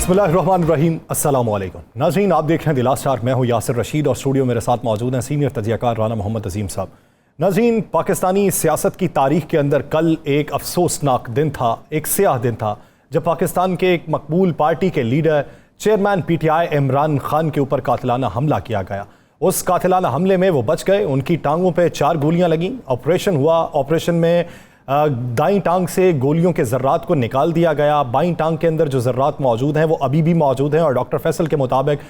बिस्मिल्लाहिर्रहमानिर्रहीम, अस्सलाम वालेकुम। नाज़रीन, आप देख रहे हैं द लास्ट आवर। मैं हूं यासिर रशीद और स्टूडियो मेरे साथ मौजूद हैं सीनियर तजियाकार राना मोहम्मद अजीम साहब। नाज़रीन, पाकिस्तानी सियासत की तारीख के अंदर कल एक अफसोसनाक दिन था, एक स्याह दिन था, जब पाकिस्तान के एक मकबूल पार्टी के leader chairman PTI Imran Khan के ऊपर कातिलाना हमला किया गया। उस कातिलाना हमले में वो बच गए, उनकी टांगों पे 4 गोलियां लगीं। ऑपरेशन हुआ, ऑपरेशन में दाईं टांग से गोलियों के ज़र्रात को निकाल दिया गया। बाईं टांग के अंदर जो ज़र्रात मौजूद हैं वो अभी भी मौजूद हैं और डॉक्टर फैसल के मुताबिक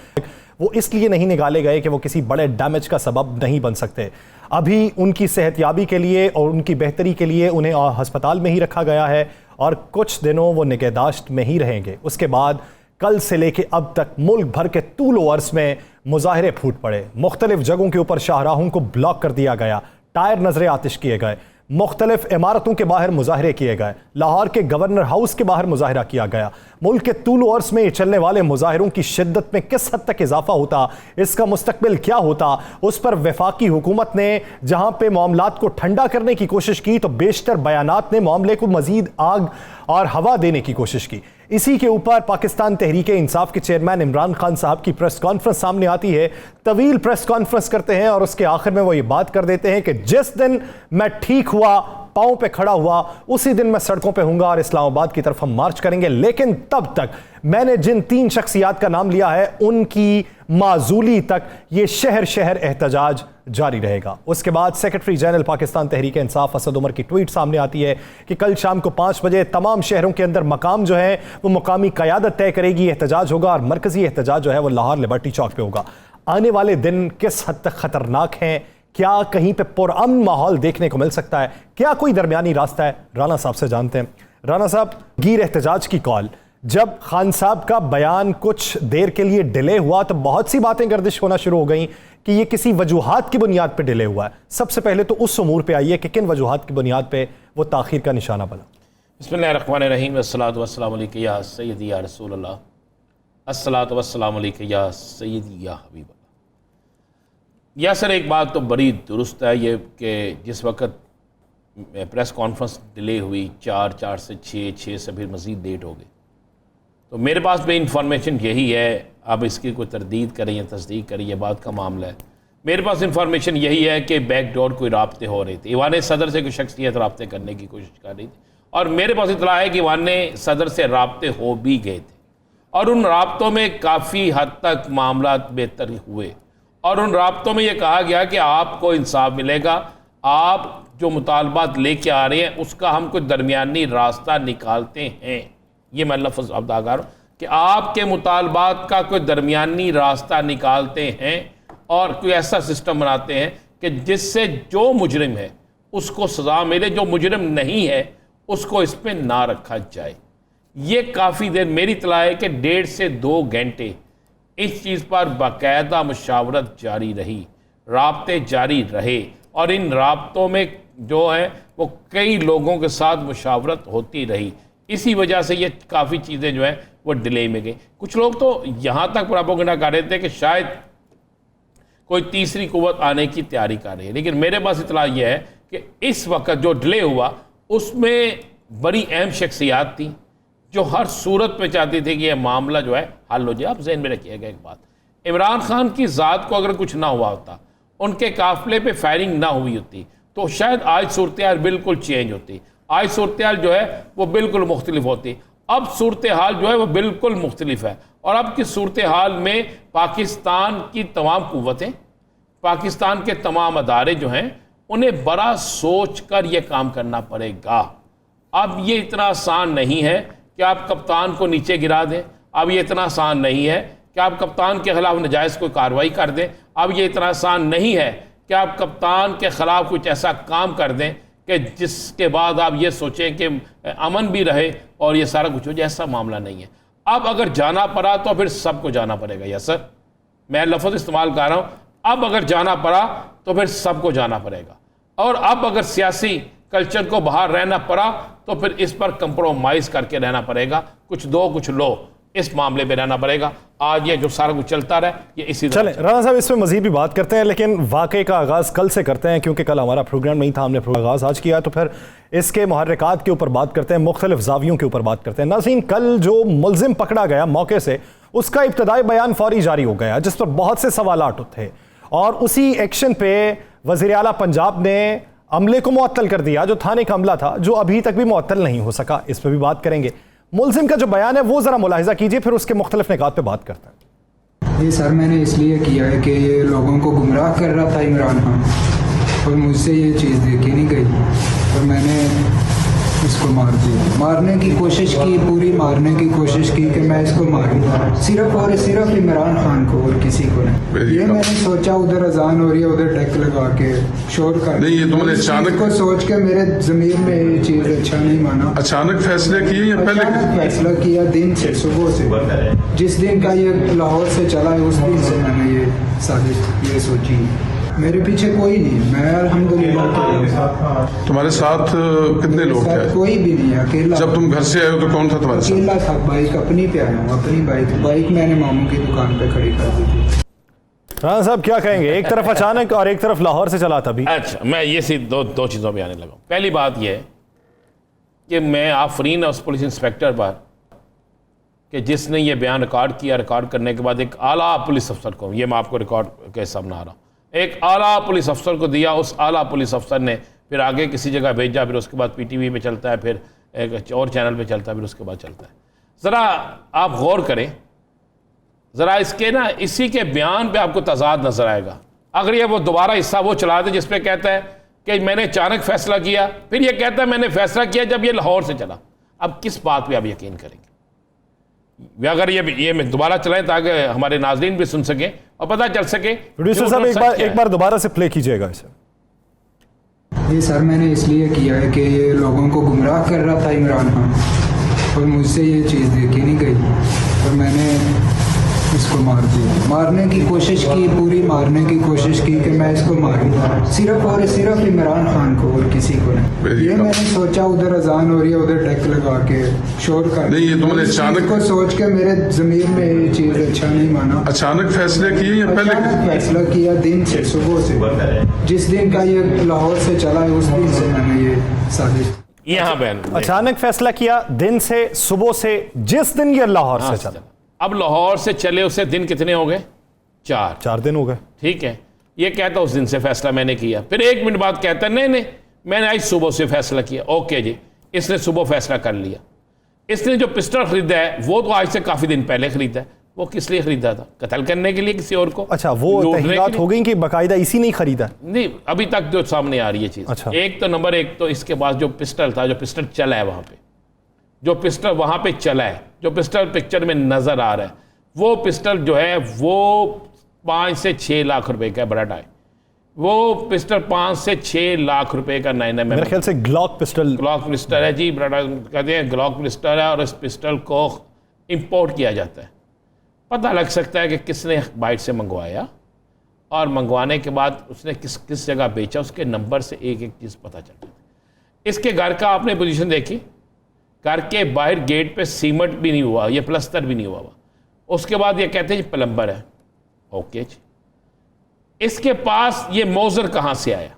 वो इसलिए नहीं निकाले गए कि वो किसी बड़े डैमेज का सबब नहीं बन सकते। अभी उनकी सेहतयाबी के लिए और उनकी बेहतरी के लिए उन्हें हस्पताल में ही रखा गया है और कुछ दिनों वो निगहदाश्त में ही रहेंगे। उसके बाद कल से लेके अब तक मुल्क भर के तूल व अर्ज़ में मुजाहरे फूट पड़े। मुख्तलिफ जगहों के ऊपर शाहराहों को ब्लॉक कर दिया गया, टायर नजरे आतिश किए गए, मुख्तलिफ इमारतों के बाहर मुजाहरे किए गए, लाहौर के गवर्नर हाउस के बाहर मुजाहरा किया गया। मुल्क के तूल व अर्ज़ में चलने वाले मुजाहरों की शिद्दत में किस हद तक इजाफा होता, इसका मुस्तकबिल क्या होता, उस पर वफाकी हुकूमत ने जहां पे मामलात को ठंडा करने की कोशिश की तो बेशतर बयानात ने मामले को मजीद आग और हवा देने की कोशिश की। इसी के ऊपर पाकिस्तान तहरीक इंसाफ के चेयरमैन इमरान खान साहब की प्रेस कॉन्फ्रेंस सामने आती है। तवील प्रेस कॉन्फ्रेंस करते हैं और उसके आखिर में वो ये बात कर देते हैं कि जिस दिन मैं ठीक हुआ, पांव पे खड़ा हुआ, उसी दिन मैं सड़कों पे हूंगा और इस्लामाबाद की तरफ हम मार्च करेंगे। लेकिन तब तक मैंने जिन 3 शख्सियात का नाम लिया है उनकी माजूली तक ये शहर शहर एहतजाज जारी रहेगा। उसके बाद सेक्रेटरी जनरल पाकिस्तान तहरीक इंसाफ असद उमर की ट्वीट सामने आती है कि कल शाम को 5 बजे तमाम शहरों के अंदर मकाम जो है वो मुकामी क़यादत तय करेगी, एहतजाज होगा और मरकजी एहतजाज जो है वो लाहौर लिबर्टी चौक पे होगा। आने वाले दिन किस हद तक खतरनाक हैं, क्या कहीं पे पुरअमन माहौल देखने को मिल सकता है, क्या कोई दरमियानी रास्ता है, राना साहब से जानते हैं। राना साहब, गिर एहतजाज की कॉल, जब खान साहब का बयान कुछ देर के लिए डिले हुआ तो बहुत सी बातें गर्दिश होना शुरू हो गई कि ये किसी वजूहात की बुनियाद पे डिले हुआ है। सबसे पहले तो उस उमूर पे आइए कि किन वजूहात की बुनियाद पे वो ताखीर का निशाना बना। बिस्मिल्लाहिर्रहमानिर्रहीम, वस्सलातु वस्सलामु अलैका या सय्यदी या रसूलल्लाह, अस्सलातु वस्सलामु अलैका या सय्यदी या हबीबल्लाह। या सर, एक बात तो बड़ी दुरुस्त है ये कि जिस वक्त प्रेस कॉन्फ्रेंस डिले हुई 4 से 6 से फिर मज़ीद लेट हो गई, तो मेरे पास भी इंफॉर्मेशन यही है। अब इसकी कोई तरदीद करें या तस्दीक करें, ये बात का मामला है। मेरे पास इंफॉर्मेशन यही है कि बैकडोर कोई राब्ते हो रहे थे, ईवान सदर से कोई शख्सियत राब्ते करने की कोशिश कर रही थी और मेरे पास इतला है कि ईवान सदर से राब्ते हो भी गए थे और उन राब्तों में काफ़ी हद तक मामला बेहतर हुए और उन राब्तों में ये कहा गया कि आपको इंसाफ मिलेगा, आप जो मुतालबात लेके आ रहे हैं उसका हम कोई दरमियानी रास्ता निकालते हैं। ये मैं लफ्ज़ अदागार हूँ कि आपके मुतालबात का कोई दरमियानी रास्ता निकालते हैं और कोई ऐसा सिस्टम बनाते हैं कि जिससे जो मुजरिम है उसको सज़ा मिले, जो मुजरिम नहीं है उसको इस पर ना रखा जाए। ये काफ़ी देर मेरी इत्तला है कि 1.5 से 2 घंटे इस चीज़ पर बाकायदा मुशावरत जारी रही, राब्ते जारी रहे और इन राब्तों में जो है वो कई लोगों के साथ मुशावरत होती रही। इसी वजह से ये काफ़ी चीज़ें जो है वो डिले में गई। कुछ लोग तो यहाँ तक प्रोपेगेंडा कर रहे थे कि शायद कोई तीसरी कुव्वत आने की तैयारी कर रही है, लेकिन मेरे पास इत्तला ये है कि इस वक्त जो डिले हुआ उसमें बड़ी अहम शख्सियात थी जो हर सूरत पे चाहती थी कि यह मामला जो है हल हो जाए। आप जहन में रखिएगा एक बात, इमरान खान की ज़ात को अगर कुछ ना हुआ होता, उनके काफिले पे फायरिंग ना हुई होती, तो शायद आज सूरत हाल बिल्कुल चेंज होती, आज सूरत हाल जो है वो बिल्कुल मुख्तलिफ होती। अब सूरत हाल जो है वो बिल्कुल मुख्तलिफ है और अब की सूरत हाल में पाकिस्तान की तमाम कुव्वतें, पाकिस्तान के तमाम अदारे जो हैं उन्हें बड़ा सोच कर यह काम करना पड़ेगा। अब ये इतना आसान नहीं है कि आप कप्तान को नीचे गिरा दें, अब ये इतना आसान नहीं है कि आप कप्तान के खिलाफ नाजायज़ कोई कार्रवाई कर दें, अब ये इतना आसान नहीं है कि आप कप्तान के खिलाफ कुछ ऐसा काम कर दें कि जिसके बाद आप ये सोचें कि अमन भी रहे और ये सारा कुछ हो जाए। ऐसा मामला नहीं है। अब अगर जाना पड़ा तो फिर सबको जाना पड़ेगा। यस सर, मैं लफ्ज़ इस्तेमाल कर रहा हूँ, अब अगर जाना पड़ा तो फिर सबको जाना पड़ेगा और अब अगर सियासी कल्चर को बाहर रहना पड़ा तो फिर इस पर कंप्रोमाइज़ करके रहना पड़ेगा। कुछ दो कुछ लो, इस मामले पे रहना पड़ेगा। आज ये जो सारा कुछ चलता रहा ये इसी चले राणा साहब इस पर मजीद भी बात करते हैं, लेकिन वाकई का आगाज़ कल से करते हैं क्योंकि कल हमारा प्रोग्राम नहीं था, हमने आगाज़ आज किया, तो फिर इसके मुहर्रिकात के ऊपर बात करते हैं, मुख्तलिफ जावियों के ऊपर बात करते हैं। नाज़रीन, कल जो मुल्जिम पकड़ा गया मौके से, उसका इब्तदाई बयान फौरी जारी हो गया जिस पर बहुत से सवालात उठे और उसी एक्शन पे वज़ीर आला पंजाब ने अमले को मुअत्तल कर दिया, जो थाने का अमला था, जो अभी तक भी मुअत्तल नहीं हो सका। इस पर भी बात करेंगे। मुल्जिम का जो बयान है वो ज़रा मुलाहिजा कीजिए, फिर उसके मुख्तलिफ निकात पे बात करते हैं। ये सर मैंने इसलिए किया है कि ये लोगों को गुमराह कर रहा था इमरान खान, और मुझसे ये चीज़ देखी नहीं गई, तो मैंने इसको मार दिया। मारने की कोशिश की, पूरी मारने की कोशिश की कि मैं इसको मारूं, सिर्फ और सिर्फ इमरान खान को और किसी को नहीं। ये मैंने सोचा उधर अजान हो रही है, उधर डेक लगा के शोर कर नहीं, ये तुमने अचानक को सोच के मेरे ज़मीर में ये चीज़ अच्छा नहीं माना। अचानक फैसले किए या पहले? अचानक फैसला किया, दिन से, सुबह से, जिस दिन का ये लाहौर से चला है उस दिन से मैंने ये साजिश ये सोची। मेरे पीछे कोई नहीं, मैं अल्हम्दुलिल्लाह। तुम्हारे साथ कितने लोग थे? कोई भी नहीं, अकेला। जब तुम घर से आए हो तो कौन था तुम्हारे साथ? अकेला था, बाइक अपनी पे आया हूँ, अपनी बाइक मैंने मामू की दुकान पे खड़ी कर दी थी। राणा साहब क्या कहेंगे, एक तरफ अचानक और एक तरफ लाहौर से चला था भी। अच्छा, मैं ये सी दो चीज़ों पे आने लगा। पहली बात यह है कि मैं आफरीन उस पुलिस इंस्पेक्टर पर कि जिसने ये बयान रिकॉर्ड किया, रिकॉर्ड करने के बाद एक आला पुलिस अफसर को, ये मैं आपको रिकॉर्ड के सामने आ रहा हूँ, एक आला पुलिस अफसर को दिया। उस आला पुलिस अफसर ने फिर आगे किसी जगह भेजा, फिर उसके बाद PTV पे चलता है, फिर एक और चैनल पे चलता है, फिर उसके बाद चलता है। ज़रा आप गौर करें, ज़रा इसके ना इसी के बयान पे आपको तजाद नज़र आएगा। अगर ये वो दोबारा हिस्सा वो चला दे जिस पे कहता है कि मैंने अचानक फैसला किया, फिर ये कहता है मैंने फैसला किया जब ये लाहौर से चला। अब किस बात पे आप यकीन करेंगे? अगर ये मैं दोबारा चलाएं ताकि हमारे नाज़रीन भी सुन सकें और पता चल सके। प्रोड्यूसर साहब एक बार दोबारा से प्ले कीजिएगा इसे। ये सर मैंने इसलिए किया है कि ये लोगों को गुमराह कर रहा था इमरान खान, और मुझसे ये चीज़ देखी नहीं गई, तो मैंने इसको मार दिया। मारने की कोशिश की, पूरी मारने की कोशिश की कि मैं इसको मारूं, सिर्फ और सिर्फ इमरान खान को और किसी को नहीं। ये मैंने सोचा उधर अजान हो रही है, उधर डेक लगा के शोर कर। नहीं, ये तुमने अचानक को सोच के मेरे ज़मीर में ये चीज़ अच्छा नहीं माना। अचानक फैसले किए या पहले? अचानक फैसला किया, दिन से, सुबह से, जिस दिन का ये लाहौर से चला है उस दिन से मैंने ये साजिश। यहाँ बहन अचानक फैसला किया, दिन से, सुबह से, जिस दिन ये लाहौर से चला। अब लाहौर से चले उसे दिन कितने हो गए? 4 दिन हो गए। ठीक है, ये कहता उस दिन से फैसला मैंने किया। फिर 1 मिनट बाद कहता नहीं मैंने आज सुबह से फैसला किया। ओके जी, इसने सुबह फैसला कर लिया। इसने जो पिस्टल खरीदा है वो तो आज से काफ़ी दिन पहले खरीदा है। वो किस लिए खरीदा था? कत्ल करने के लिए किसी और को? अच्छा, वो तहकीकात हो गई कि बाकायदा इसी नहीं खरीदा? नहीं, अभी तक जो सामने आ रही है चीज़। अच्छा। एक तो नंबर एक तो इसके पास जो पिस्टल था, जो पिस्टल चला है वहाँ पे, जो पिस्टल वहाँ पे चला है, जो पिस्टल पिक्चर में नज़र आ रहा है, वो पिस्टल जो है वो 5 से 6 लाख रुपए का बड़ा है। वो पिस्टल 5 से 6 लाख रुपए का 9mm मेरे ख्याल से ग्लॉक पिस्टल है जी, बड़ा कहते हैं ग्लॉक पिस्टल है, और इस पिस्टल को इंपोर्ट किया जाता है। पता लग सकता है कि किसने बाइट से मंगवाया, और मंगवाने के बाद उसने किस जगह बेचा, उसके नंबर से एक एक चीज़ पता चल जाती है। इसके घर का आपने पोजीशन देखी, घर के बाहर गेट पे सीमेंट भी नहीं हुआ, ये प्लस्तर भी नहीं हुआ। उसके बाद ये कहते हैं जी प्लम्बर है। ओके जी, इसके पास ये मौजर कहाँ से आया?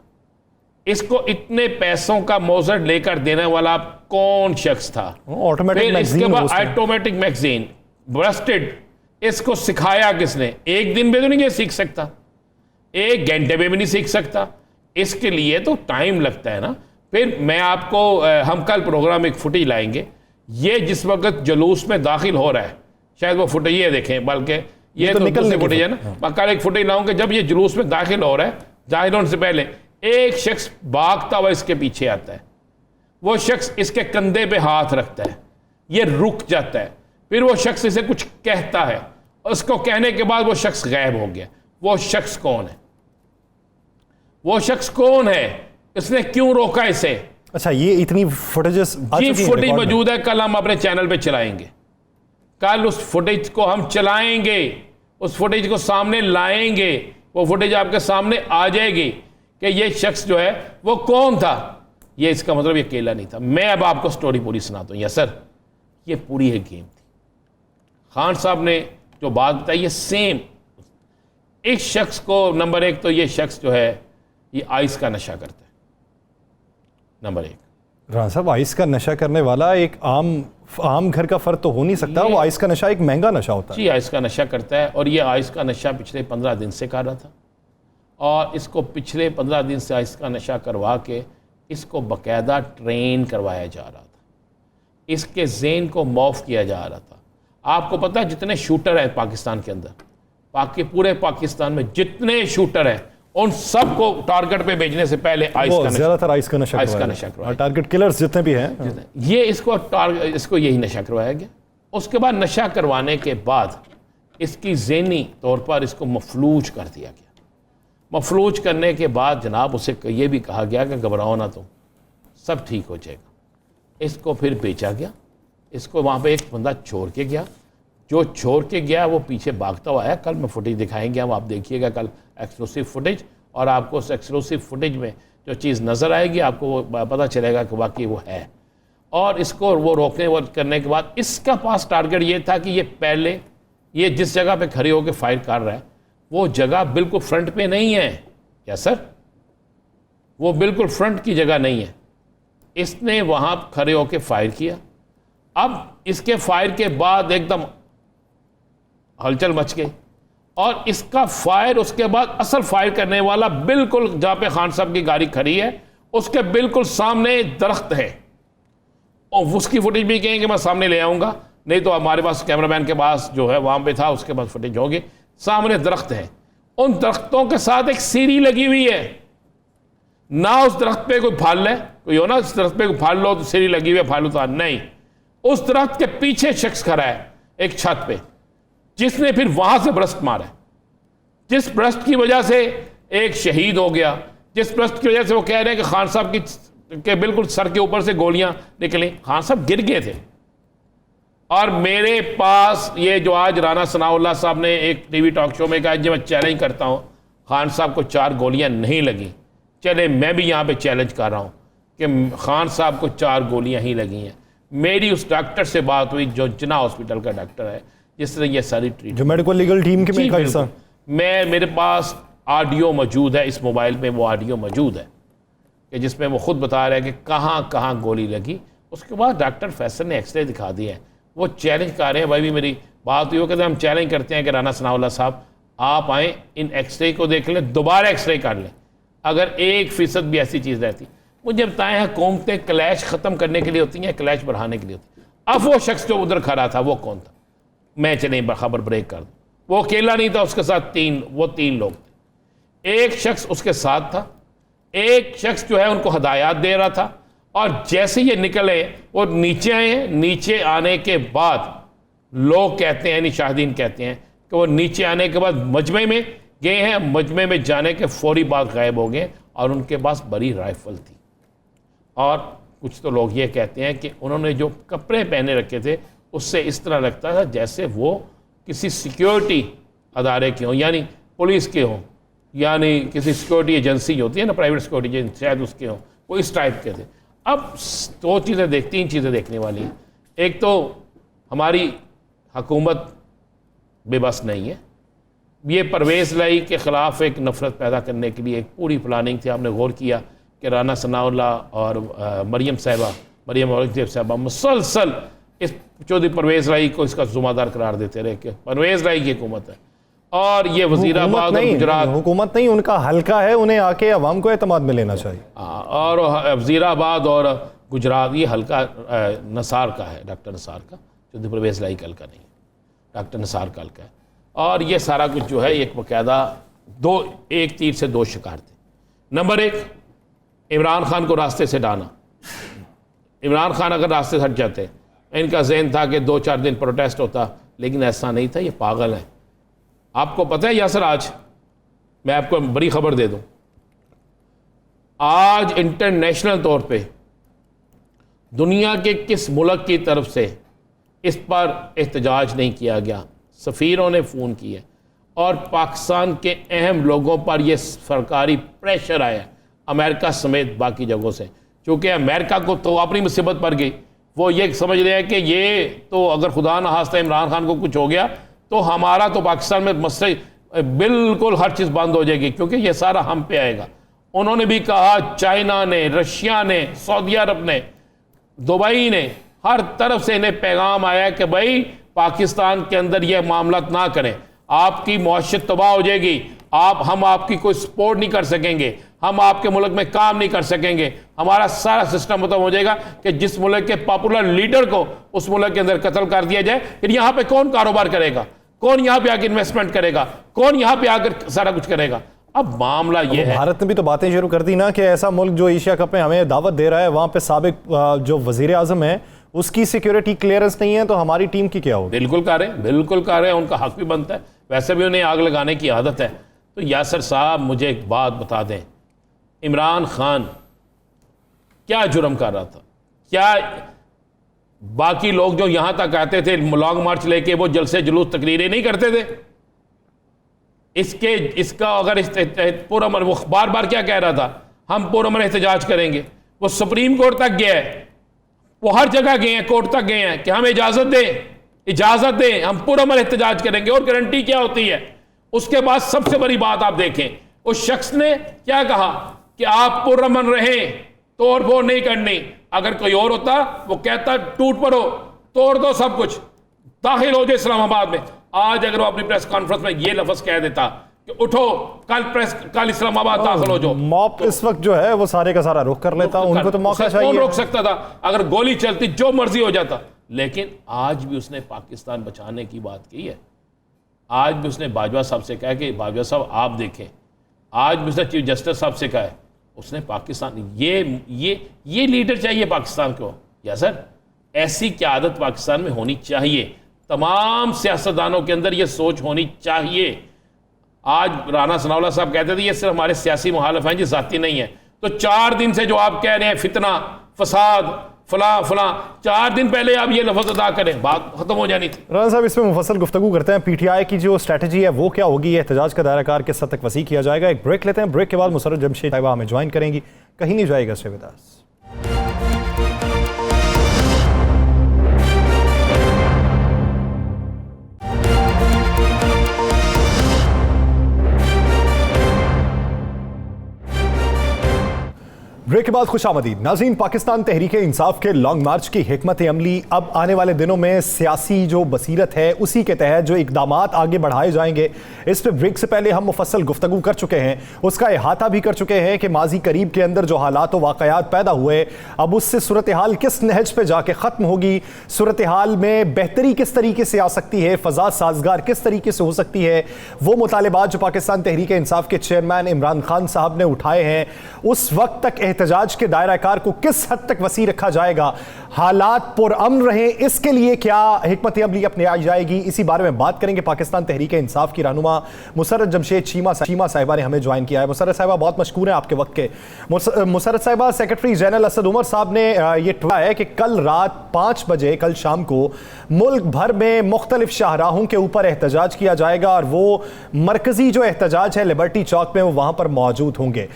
इसको इतने पैसों का मौजर लेकर देने वाला कौन शख्स था? ऑटोमेटिक इसके बाद ऑटोमेटिक मैगजीन ब्रस्टेड, इसको सिखाया किसने? एक दिन में तो नहीं ये सीख सकता, 1 घंटे में भी नहीं सीख सकता। इसके लिए तो टाइम लगता है ना। फिर मैं आपको हम कल प्रोग्राम एक फुटेज लाएंगे, ये जिस वक्त जुलूस में दाखिल हो रहा है, शायद वो फुटेज ये देखें, बल्कि ये तो दूसरी फुटेज है ना। मैं कल एक फुटेज लाऊंगा जब ये जुलूस में दाखिल हो रहा है, जाहिर होने से पहले एक शख्स भागता हुआ इसके पीछे आता है, वो शख्स इसके कंधे पे हाथ रखता है, ये रुक जाता है, फिर वो शख्स इसे कुछ कहता है, उसको कहने के बाद वो शख्स गायब हो गया। वो शख्स कौन है? वो शख्स कौन है? इसने क्यों रोका इसे? अच्छा, ये इतनी फुटेजेस जी फुटेज मौजूद है, कल हम अपने चैनल पे चलाएंगे। कल उस फुटेज को हम चलाएंगे, उस फुटेज को सामने लाएंगे, वो फुटेज आपके सामने आ जाएगी कि ये शख्स जो है वो कौन था। ये इसका मतलब ये अकेला नहीं था। मैं अब आपको स्टोरी पूरी सुनाता हूँ। यस सर, ये पूरी एक गेम थी, खान साहब ने जो बात बताई है सेम इस शख्स को, नंबर एक तो ये शख्स जो है ये आइस का नशा करता है, नंबर एक। राना साहब, आइस का नशा करने वाला एक आम घर का फर्द तो हो नहीं सकता। वो आइस का नशा एक महंगा नशा होता है जी, आइस का नशा करता है और ये आइस का नशा पिछले 15 दिन से कर रहा था और इसको पिछले 15 दिन से आइस का नशा करवा के इसको बाकायदा ट्रेन करवाया जा रहा था, इसके ज़हन को मौफ किया जा रहा था। आपको पता है जितने शूटर हैं पाकिस्तान के अंदर, पूरे पाकिस्तान में जितने शूटर हैं उन सबको टारगेट पे भेजने से पहले आइस का नशा, ज्यादातर आइस का नशा करवाया। टारगेट किलर्स जितने भी हैं ये इसको यही नशा करवाया गया। उसके बाद नशा करवाने के बाद इसकी ज़हनी तौर पर इसको मफलूज कर दिया गया। मफलूज करने के बाद जनाब उसे ये भी कहा गया कि घबराओ ना, तुम सब ठीक हो जाएगा। इसको फिर बेचा गया, इसको वहाँ पे एक बंदा छोड़ के गया, जो छोड़ के गया वो पीछे भागता हुआ आया। कल मैं फुटेज दिखाएंगे, हम आप देखिएगा कल एक्सक्लूसिव फुटेज, और आपको उस एक्सक्लूसिव फुटेज में जो चीज़ नज़र आएगी आपको वो पता चलेगा कि वाकई वो है। और इसको वो रोकने वो करने के बाद इसका पास टारगेट ये था कि ये पहले ये जिस जगह पे खड़े होकर फायर कर रहा है वो जगह बिल्कुल फ्रंट पे नहीं है। क्या सर? वो बिल्कुल फ्रंट की जगह नहीं है। इसने वहाँ खड़े होकर फायर किया। अब इसके फायर के बाद एकदम हलचल मच गई और इसका फायर, उसके बाद असल फायर करने वाला बिल्कुल जहाँ पे खान साहब की गाड़ी खड़ी है उसके बिल्कुल सामने दरख्त है। और उसकी फुटेज भी कहेंगे मैं सामने ले आऊँगा, नहीं तो हमारे पास कैमरामैन के पास जो है वहाँ पे था, उसके पास फुटेज होगी। सामने दरख्त है, उन दरख्तों के साथ एक सीढ़ी लगी हुई है। ना उस दरख्त पे कोई फाल ले, कोई हो ना उस दरख्त पे कोई फाल लो तो सीढ़ी लगी हुई है, फालू तो नहीं। उस दरख्त के पीछे शख्स खड़ा है एक छत पे, जिसने फिर वहां से ब्रस्ट मारा, जिस ब्रस्ट की वजह से एक शहीद हो गया, जिस ब्रस्ट की वजह से वो कह रहे हैं कि खान साहब के बिल्कुल सर के ऊपर से गोलियां निकली। खान साहब गिर गए थे। और मेरे पास ये जो आज राना सनाउल्लाह साहब ने एक टीवी टॉक शो में कहा, जब मैं चैलेंज करता हूं खान साहब को 4 गोलियां नहीं लगी, चले मैं भी यहां पे चैलेंज कर रहा हूं कि खान साहब को 4 गोलियां ही लगी हैं। मेरी उस डॉक्टर से बात हुई जो जिन्ना हॉस्पिटल का डॉक्टर है, जिसने ये सारी ट्रीटमेंट, जो मेडिकल लीगल टीम के में हिस्सा, मेरे पास ऑडियो मौजूद है, इस मोबाइल पे वो ऑडियो मौजूद है कि जिसमें वो खुद बता रहे हैं कि कहाँ कहाँ गोली लगी। उसके बाद डॉक्टर फैसल ने एक्सरे दिखा दिए हैं। वो चैलेंज कर रहे हैं, भाई भी मेरी बात हुई हो कहते हम चैलेंज करते हैं कि राना सनाउल्लाह साहब आप आएँ, इन एक्सरे को देख लें, दोबारा एक्सरे कर लें, अगर 1% भी ऐसी चीज़ रहती। मुझे बताएं हैं कौमतें क्लैश ख़त्म करने के लिए होती हैं, क्लैश बढ़ाने के लिए होती हैं। अब वो शख्स जो उधर खड़ा था वो कौन था? मैं चले खबर ब्रेक कर दूँ। वो अकेला नहीं था, उसके साथ 3 लोग थे। एक शख्स उसके साथ था, एक शख्स जो है उनको हदायत दे रहा था। और जैसे ये निकले वो नीचे आए हैं। नीचे आने के बाद लोग कहते हैं, शाहिदीन कहते हैं कि वो नीचे आने के बाद मजमे में गए हैं, मजमे में जाने के फौरी बाद गायब हो गए और उनके पास बड़ी राइफल थी। और कुछ तो लोग ये कहते हैं कि उन्होंने जो कपड़े पहने रखे थे उससे इस तरह लगता था जैसे वो किसी सिक्योरिटी अदारे के हों, यानी पुलिस के हों, यानी किसी सिक्योरिटी एजेंसी होती है ना, प्राइवेट सिक्योरिटी एजेंसी, शायद उसके हों, वो इस टाइप के थे। अब 3 चीज़ें देखने वाली हैं। एक तो हमारी हुकूमत बेबस नहीं है। ये परवेज़ लाई के ख़िलाफ़ एक नफ़रत पैदा करने के लिए एक पूरी प्लानिंग थी। आपने गौर किया कि राना सनाउल्लाह और मरियम औरंगज़ेब साहबा मुसलसल इस चौधरी परवेज़ लाई को इसका ज़िम्मेदार करार देते रहे कि परवेज़ लाई की हुकूमत है। और ये वज़ीराबाद और गुजरात, हुकूमत नहीं, उनका हल्का है, उन्हें आके अवाम को एतमाद में लेना चाहिए। और वज़ीराबाद और गुजरात ये हल्का नसार का है, डॉक्टर नसार का, चौधरी परवेज़ लाई का हल्का नहीं है, डॉक्टर नसार का हल्का है। और ये सारा कुछ जो है एक बाकायदा एक तीर से 2 शिकार थे। नंबर 1, इमरान खान को रास्ते से डालना। इमरान खान अगर रास्ते से हट जाते, इनका जहन था कि 2-4 दिन प्रोटेस्ट होता, लेकिन ऐसा नहीं था। ये पागल है। आपको पता है यासर, आज मैं आपको बड़ी खबर दे दूं, आज इंटरनेशनल तौर पे दुनिया के किस मुल्क की तरफ से इस पर एहतजाज नहीं किया गया। सफ़ीरों ने फ़ोन किया और पाकिस्तान के अहम लोगों पर यह सरकारी प्रेशर आया, अमेरिका समेत बाकी जगहों से। चूँकि अमेरिका को तो अपनी मुसीबत पड़ गई, वो ये समझ रहे हैं कि ये तो अगर खुदा न खास्ता इमरान खान को कुछ हो गया तो हमारा तो पाकिस्तान में मसले बिल्कुल हर चीज़ बंद हो जाएगी, क्योंकि ये सारा हम पे आएगा। उन्होंने भी कहा, चाइना ने, रशिया ने, सऊदी अरब ने, दुबई ने, हर तरफ से इन्हें पैगाम आया कि भाई पाकिस्तान के अंदर ये मामला ना करें, आपकी मौशियत तबाह हो जाएगी, हम आपकी कोई सपोर्ट नहीं कर सकेंगे, हम आपके मुल्क में काम नहीं कर सकेंगे, हमारा सारा सिस्टम खत्म हो जाएगा कि जिस मुल्क के पॉपुलर लीडर को उस मुल्क के अंदर कत्ल कर दिया जाए, फिर यहां पे कौन कारोबार करेगा, कौन यहां पे आकर इन्वेस्टमेंट करेगा, कौन यहां पे आकर सारा कुछ करेगा। अब मामला ये है, भारत ने भी तो बातें शुरू कर दी ना कि ऐसा मुल्क जो एशिया कप में हमें दावत दे रहा है, वहां पे साबिक जो वजीर आजम है उसकी सिक्योरिटी क्लियरेंस नहीं है, तो हमारी टीम की क्या होगी? बिल्कुल कर रहे हैं, उनका हक भी बनता है, वैसे भी उन्हें आग लगाने की आदत है। तो यासर साहब मुझे एक बात बता दें, इमरान खान क्या जुर्म कर रहा था? क्या बाकी लोग जो यहां तक आते थे लॉन्ग मार्च लेके वो जलसे जुलूस तकरीरें नहीं करते थे? इसका अगर पुरअमन, वो बार बार क्या कह रहा था, हम पुरअमन एहतजाज करेंगे, वो सुप्रीम कोर्ट तक गया है, वो हर जगह गए हैं, कोर्ट तक गए हैं कि हमें इजाजत दें, हम पुरअमन एहतजाज करेंगे। और गारंटी क्या होती है? उसके बाद सबसे बड़ी बात आप देखें, उस शख्स ने क्या कहा कि आप पुरअमन रहें, तोड़ फोड़ नहीं करनी। अगर कोई और होता वो कहता टूट पड़ो, तोड़ दो सब कुछ, दाखिल हो जाए इस्लामाबाद में। आज अगर वो अपनी प्रेस कॉन्फ्रेंस में ये लफ्ज कह देता कि उठो कल इस्लामाबाद दाखिल हो जाओ, मॉब इस वक्त जो है वो सारे का सारा रुख कर लेता, उनको तो मौका चाहिए। कौन रोक सकता था? अगर गोली चलती जो मर्जी हो जाता। लेकिन आज भी उसने पाकिस्तान बचाने की बात की है। आज भी उसने बाजवा साहब से कहा कि बाजवा साहब आप देखें, आज भी उसने चीफ जस्टिस साहब से कहा है, उसने पाकिस्तान ये लीडर चाहिए पाकिस्तान को। या सर, ऐसी क़यादत पाकिस्तान में होनी चाहिए, तमाम सियासतदानों के अंदर ये सोच होनी चाहिए। आज राना सनाउल्लाह साहब कहते थे ये सिर्फ हमारे सियासी मुखालिफ हैं जी, जाती नहीं है। तो 4 दिन से जो आप कह रहे हैं फितना, फसाद, फला 4 दिन पहले आप ये लफ्ज अदा करें, बात खत्म हो जानी थी। राना साहब, इसमें मुफस्सल गुफ्तगू करते हैं। पीटीआई की जो स्ट्रैटेजी है वो क्या होगी? ये एहतजाज का दायरा कार किस हद तक वसी किया जाएगा? एक ब्रेक लेते हैं, ब्रेक के बाद मुसर्रत जमशेद साहिबा हमें ज्वाइन करेंगी। कहीं नहीं जाएगा श्रीविदास। ब्रेक के बाद खुशामदीद नाज़रीन। पाकिस्तान तहरीक इंसाफ के लॉन्ग मार्च की हिकमत अमली अब आने वाले दिनों में सियासी जो बसीरत है उसी के तहत जो इकदामात आगे बढ़ाए जाएंगे, इस पर ब्रेक से पहले हम मुफस्सल गुफ्तगू कर चुके हैं, उसका अहाता भी कर चुके हैं कि माजी करीब के अंदर जो हालात व वाक़यात पैदा हुए, अब उससे सूरत हाल किस नहज पर जाके ख़त्म होगी, सूरत हाल में बेहतरी किस तरीके से आ सकती है, फ़ज़ा साजगार किस तरीके से हो सकती है। वो मुतालिबात जो पाकिस्तान तहरीक इंसाफ के चेयरमैन इमरान खान साहब ने उठाए हैं, उस वक्त तक एहतजाज के दायरा कार को किस हद तक वसी रखा जाएगा, हालात पुरअमन रहे, इसके लिए क्या हिकमत अमली अपनाई जाएगी, इसी बारे में बात करेंगे। पाकिस्तान तहरीक इंसाफ की रहनुमा मुसर्रत जमशेद चीमा साहिबा ने हमें ज्वाइन किया है। मुसर्रत साहिबा, बहुत मशकूर हैं आपके वक्त के। मुसर्रत साहिबा, सेक्रेटरी जनरल असद उमर साहब ने यह कहा है कि कल रात 5 बजे, कल शाम को मुल्क भर में मुख्तलिफ शाहराहों के ऊपर एहतजाज किया जाएगा और वो मरकजी जो एहतजाज है लिबर्टी चौक में, वो वहां पर मौजूद होंगे।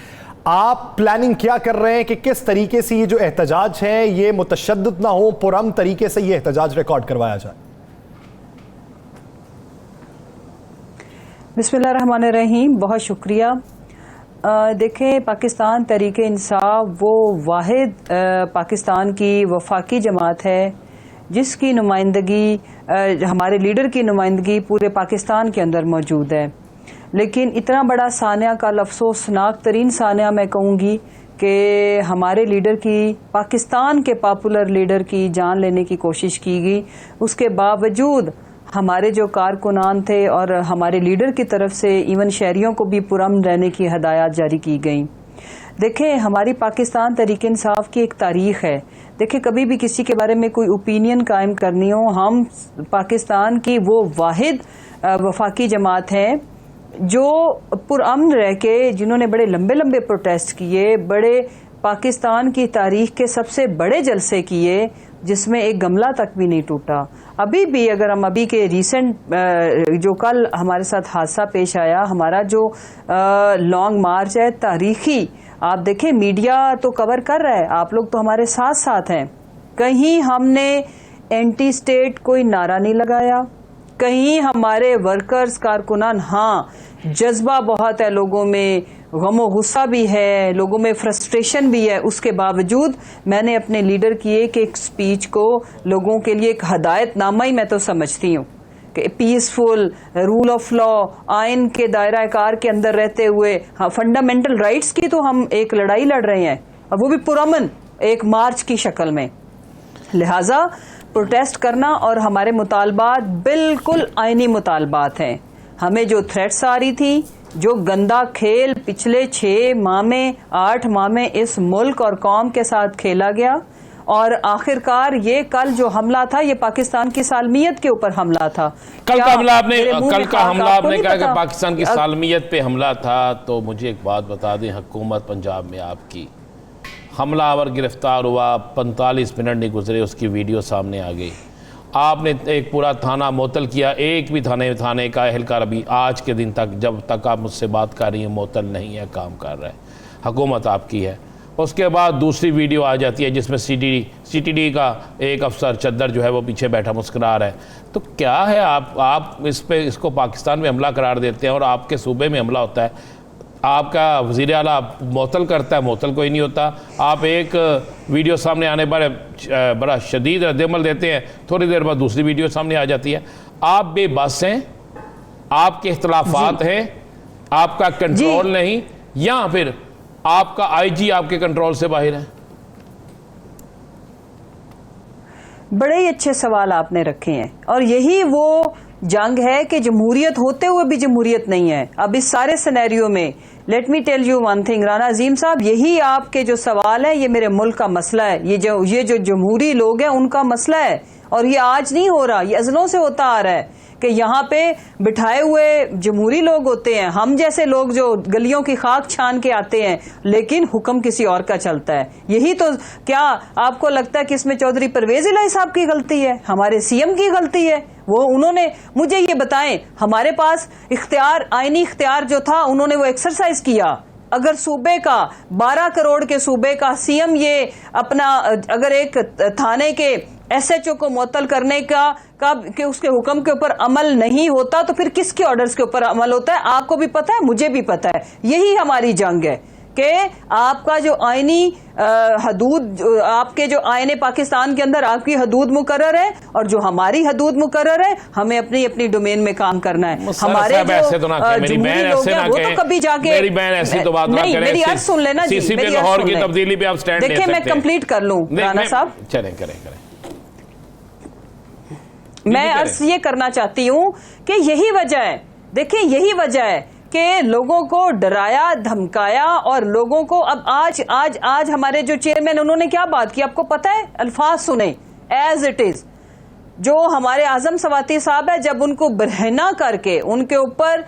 आप प्लानिंग क्या कर रहे हैं कि किस तरीके से ये जो एहतजाज है ये मुतशद्दिद ना हो, पुरअमन तरीके से ये एहतजाज रिकॉर्ड करवाया जाए? बिस्मिल्लाहिर्रहमानिर्रहीम, बहुत शुक्रिया। देखें, पाकिस्तान तहरीक इंसाफ वो वाहिद पाकिस्तान की वफाकी जमात है जिसकी नुमाइंदगी, हमारे लीडर की नुमाइंदगी पूरे पाकिस्तान के अंदर मौजूद है। लेकिन इतना बड़ा सानिया, का अफसोसनाक तरीन सानिया मैं कहूँगी कि हमारे लीडर की, पाकिस्तान के पॉपुलर लीडर की जान लेने की कोशिश की गई, उसके बावजूद हमारे जो कारकुनान थे और हमारे लीडर की तरफ से इवन शहरियों को भी पुरअमन रहने की हदायत जारी की गई। देखें, हमारी पाकिस्तान तहरीक इंसाफ की एक तारीख़ है। देखें, कभी भी किसी के बारे में कोई ओपिनियन कायम करनी हो, हम पाकिस्तान की वो वाहिद वफाकी जमात है जो पुरअमन रह के, जिन्होंने बड़े लंबे लंबे प्रोटेस्ट किए, बड़े पाकिस्तान की तारीख के सबसे बड़े जलसे किए जिसमें एक गमला तक भी नहीं टूटा। अभी भी अगर हम अभी के रीसेंट जो कल हमारे साथ हादसा पेश आया, हमारा जो लॉन्ग मार्च है तारीखी, आप देखें मीडिया तो कवर कर रहा है, आप लोग तो हमारे साथ साथ हैं, कहीं हमने एंटी स्टेट कोई नारा नहीं लगाया, कहीं हमारे वर्कर्स कारकुनान, हाँ जज्बा बहुत है लोगों में, गमो गुस्सा भी है, लोगों में फ्रस्ट्रेशन भी है, उसके बावजूद मैंने अपने लीडर की एक स्पीच को लोगों के लिए एक हदायतनामा ही मैं तो समझती हूँ कि पीसफुल, रूल ऑफ लॉ, आइन के दायरा कार के अंदर रहते हुए, हाँ फंडामेंटल राइट्स की तो हम एक लड़ाई लड़ रहे हैं, और वो भी पुरअमन एक मार्च की शक्ल में। लिहाजा प्रोटेस्ट करना और हमारे मुतालबात बिल्कुल आइनी मुतालबात हैं। हमें जो थ्रेट्स आ रही थी, जो गंदा खेल पिछले 6 माह में 8 माह में इस मुल्क और कौम के साथ खेला गया, और आखिरकार ये कल जो हमला था ये पाकिस्तान की सालमियत के ऊपर हमला था। कल का हमला आपने कहा कि पता? पाकिस्तान की सालमियत पे हमला था, तो मुझे एक बात बता दें, हुकूमत पंजाब में आपकी हमलावर गिरफ्तार हुआ, 45 मिनट नहीं गुजरे उसकी वीडियो सामने आ गई। आपने एक पूरा थाना मुअत्तल किया, एक भी थाने का एहलकार अभी आज के दिन तक, जब तक आप मुझसे बात कर रही हैं, मुअत्तल नहीं है, काम कर रहा है, हुकूमत आपकी है। उसके बाद दूसरी वीडियो आ जाती है जिसमें सीटीडी का एक अफसर चद्दर जो है वो पीछे बैठा मुस्कुरा रहा है। तो क्या है, आप इसको पाकिस्तान में हमला करार देते हैं और आपके सूबे में हमला होता है, आपका वज़ीर आला मुअत्तल करता है, मुअत्तल कोई नहीं होता। आप एक वीडियो सामने आने पर बड़ा शदीद रद्दअमल देते हैं, थोड़ी देर बाद दूसरी वीडियो सामने आ जाती है। आप बेबस हैं, आपके इख्तलाफात हैं, आपका कंट्रोल नहीं, या फिर आपका आईजी आपके कंट्रोल से बाहर है? बड़े ही अच्छे सवाल आपने रखे हैं, और यही वो जंग है कि जमहूरियत होते हुए भी जमहूरियत नहीं है। अब इस सारे सिनेरियो में let me tell you one thing, Rana Azeem साहब, यही आपके जो सवाल है ये मेरे मुल्क का मसला है, ये जो जमहूरी लोग हैं उनका मसला है, और ये आज नहीं हो रहा, ये अज़लों से होता आ रहा है कि यहाँ पे बिठाए हुए जमहूरी लोग होते हैं, हम जैसे लोग जो गलियों की खाक छान के आते हैं, लेकिन हुक्म किसी और का चलता है। यही तो, क्या आपको लगता है कि इसमें चौधरी परवेज इलाही साहब की गलती है, हमारे सीएम की गलती है? वो उन्होंने मुझे ये बताएं, हमारे पास इख्तियार, आईनी इख्तियार जो था उन्होंने वो एक्सरसाइज किया। अगर सूबे का 12 करोड़ के सूबे का सीएम ये अपना, अगर एक थाने के एसएचओ को मुअत्तल करने का कि उसके हुक्म के ऊपर अमल नहीं होता, तो फिर किसके ऑर्डर्स के ऊपर अमल होता है? आपको भी पता है, मुझे भी पता है। यही हमारी जंग है कि आपका जो आईनी हदूद, आपके जो आईने पाकिस्तान के अंदर आपकी हदूद मुकर्रर है, और जो हमारी हदूद मुकर्रर है, हमें अपनी अपनी डोमेन में काम करना है। हमारे ऐसे तो ना कहे, मेरी बहन ऐसे ना कहे, तो कभी जाके, मेरी बहन ऐसी तो बात ना करे, मेरी अर्ज सुन लेना जी, सीसीपी लाहौर की तब्दीली पे आप स्टैंड ले सकते हैं। देखिए मैं कंप्लीट कर लूं राना साहब, करें। मैं अर्ज ये करना चाहती हूं कि यही वजह है, देखिए यही वजह है कि लोगों को डराया धमकाया, और लोगों को अब आज हमारे जो चेयरमैन, उन्होंने क्या बात की आपको पता है? अल्फाज सुने एज इट इज। जो हमारे आजम सवाती साहब है, जब उनको बरहना करके उनके ऊपर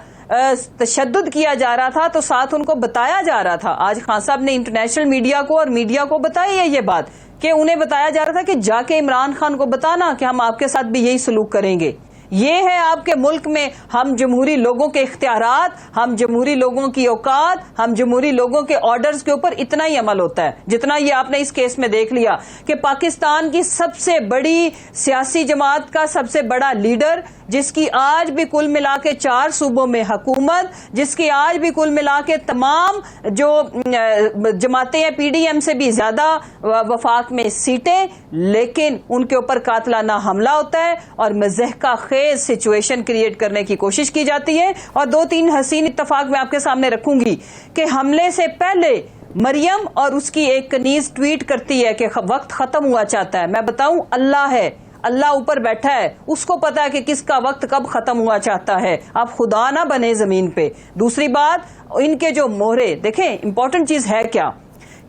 तशद्दुद किया जा रहा था, तो साथ उनको बताया जा रहा था, आज खान साहब ने इंटरनेशनल मीडिया को और मीडिया को बताई है ये बात, कि उन्हें बताया जा रहा था कि जाके इमरान खान को बताना कि हम आपके साथ भी यही सलूक करेंगे। ये है आपके मुल्क में हम जमहूरी लोगों के इख्तियारात, हम जमहूरी लोगों की औकात, हम जमहूरी लोगों के ऑर्डर्स के ऊपर इतना ही अमल होता है जितना ये आपने इस केस में देख लिया कि पाकिस्तान की सबसे बड़ी सियासी जमात का सबसे बड़ा लीडर, जिसकी आज भी कुल मिला के 4 सूबों में हुकूमत, जिसकी आज भी कुल मिला के तमाम जो जमातें हैं पीडीएम से भी ज्यादा वफाक में सीटें, लेकिन उनके ऊपर कातलाना हमला होता है और मज़हका खेज सिचुएशन क्रिएट करने की कोशिश की जाती है। और 2-3 हसीन इत्तफाक मैं आपके सामने रखूंगी कि हमले से पहले मरियम और उसकी एक कनीज ट्वीट करती है कि वक्त खत्म हुआ चाहता है। मैं बताऊं, अल्लाह है, अल्लाह ऊपर बैठा है, उसको पता है कि किसका वक्त कब खत्म हुआ चाहता है। आप खुदा ना बने जमीन पे। दूसरी बात, इनके जो मोहरे देखें, इंपॉर्टेंट चीज है क्या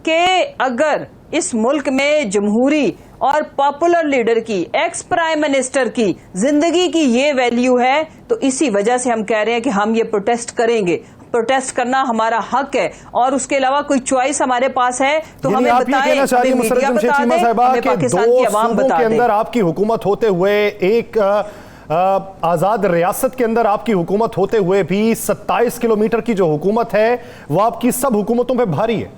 कि अगर इस मुल्क में जमहूरी और पॉपुलर लीडर की, एक्स प्राइम मिनिस्टर की जिंदगी की ये वैल्यू है, तो इसी वजह से हम कह रहे हैं कि हम ये प्रोटेस्ट करेंगे। प्रोटेस्ट करना हमारा हक है, और उसके अलावा कोई चॉइस हमारे पास है तो हमें बताएं, हमें मीडिया बता दे, हमें पाकिस्तान की आवाम बता दे। के अंदर आपकी हुकूमत होते हुए, एक आजाद रियासत के अंदर आपकी हुकूमत होते हुए भी 27 किलोमीटर की जो हुकूमत है वो आपकी सब हुकूमतों पे भारी है।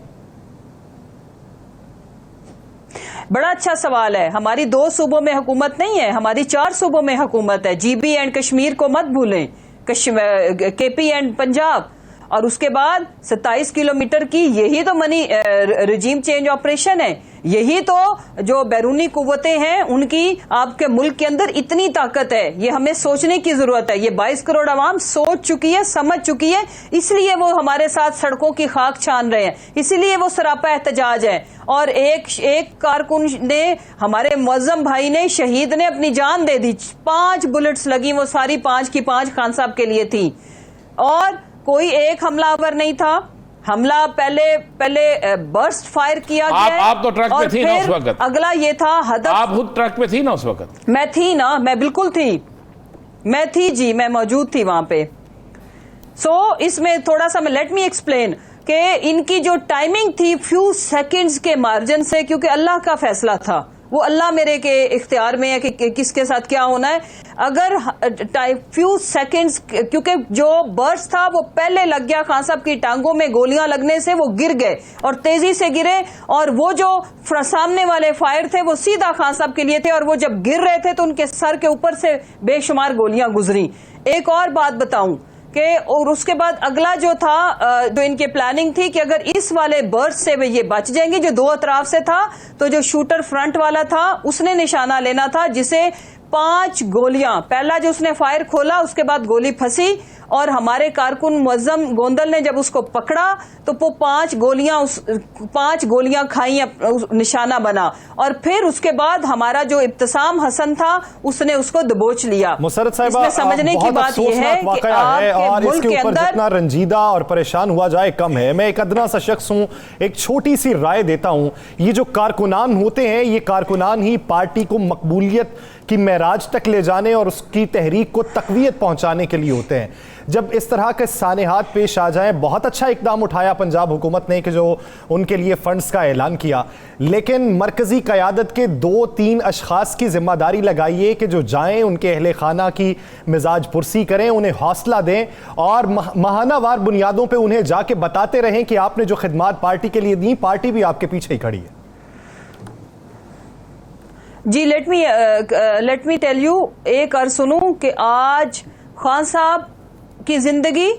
बड़ा अच्छा सवाल है। हमारी 2 सूबों में हुकूमत नहीं है, हमारी 4 सूबों में हुकूमत है। GB एंड कश्मीर को मत भूलें, KP एंड पंजाब, और उसके बाद 27 किलोमीटर की, यही तो मनी रिजीम चेंज ऑपरेशन है। यही तो जो बैरूनी कुव्वतें हैं उनकी आपके मुल्क के अंदर इतनी ताकत है। ये हमें सोचने की जरूरत है। ये 22 करोड़ आवाम सोच चुकी है, समझ चुकी है, इसलिए वो हमारे साथ सड़कों की खाक छान रहे हैं, इसीलिए वो सरापा एहतजाज है। और एक कारकुन ने, हमारे मुअज्जम भाई ने, शहीद ने अपनी जान दे दी। 5 बुलेट्स लगी, वो सारी 5 की 5 खान साहब के लिए थी, और कोई एक हमलावर नहीं था। हमला पहले बर्स्ट फायर किया गया। आप तो ट्रक पे थी ना उस वक्त। अगला ये था हदफ। आप खुद ट्रक पे थी ना उस वक्त? मैं थी ना, मैं बिल्कुल थी, मैं थी जी, मैं मौजूद थी वहां पे। इसमें थोड़ा सा लेट मी एक्सप्लेन कि इनकी जो टाइमिंग थी फ्यू सेकंड्स के मार्जिन से, क्योंकि अल्लाह का फैसला था, वो अल्लाह मेरे के इख्तियार में है कि किसके साथ क्या होना है। अगर फ्यू सेकंड्स, क्योंकि जो बर्स्ट था वो पहले लग गया, खान साहब की टांगों में गोलियां लगने से वो गिर गए और तेजी से गिरे, और वो जो सामने वाले फायर थे वो सीधा खान साहब के लिए थे, और वो जब गिर रहे थे तो उनके सर के ऊपर से बेशुमार गोलियां गुजरी। एक और बात बताऊं कि और उसके बाद अगला जो था, जो इनकी प्लानिंग थी कि अगर इस वाले बर्स्ट से वे ये बच जाएंगे, जो 2 अतराफ से था, तो जो शूटर फ्रंट वाला था उसने निशाना लेना था, जिसे 5 गोलियां, पहला जो उसने फायर खोला उसके बाद गोली फंसी, और हमारे कारकुन मुअज्जम गोंदल ने जब उसको पकड़ा तो वो 5 गोलियां खाई, निशाना बना, और फिर उसके बाद हमारा जो इब्तिसाम हसन था उसने उसको दबोच लिया। मुसर्रत साहिबा, इसमें समझने की बात यह है कि आपके मुल्क के अंदर जितना रंजीदा और परेशान हुआ जाए कम है। मैं एक अदना सा शख्स हूं, एक छोटी सी राय देता हूं, ये जो कारकुनान होते हैं, ये कारकुनान ही पार्टी को मकबूलियत की मेराज तक ले जाने और उसकी तहरीक को तकवीयत पहुंचाने के लिए होते हैं। जब इस तरह के सानेहात पेश आ जाएं, बहुत अच्छा इकदाम उठाया पंजाब हुकूमत ने कि जो उनके लिए फंड्स का ऐलान किया, लेकिन मरकजी क़यादत के 2-3 अशखास की जिम्मेदारी लगाइए कि जो जाएं, उनके अहले खाना की मिजाज पुरसी करें, उन्हें हौसला दें, और माहानावार बुनियादों पर उन्हें जाके बताते रहें कि आपने जो खिदमात पार्टी के लिए दी, पार्टी भी आपके पीछे ही खड़ी है। जी, लेट मी टेल यू, एक अर्ज सुनूं कि आज खान साहब की जिंदगी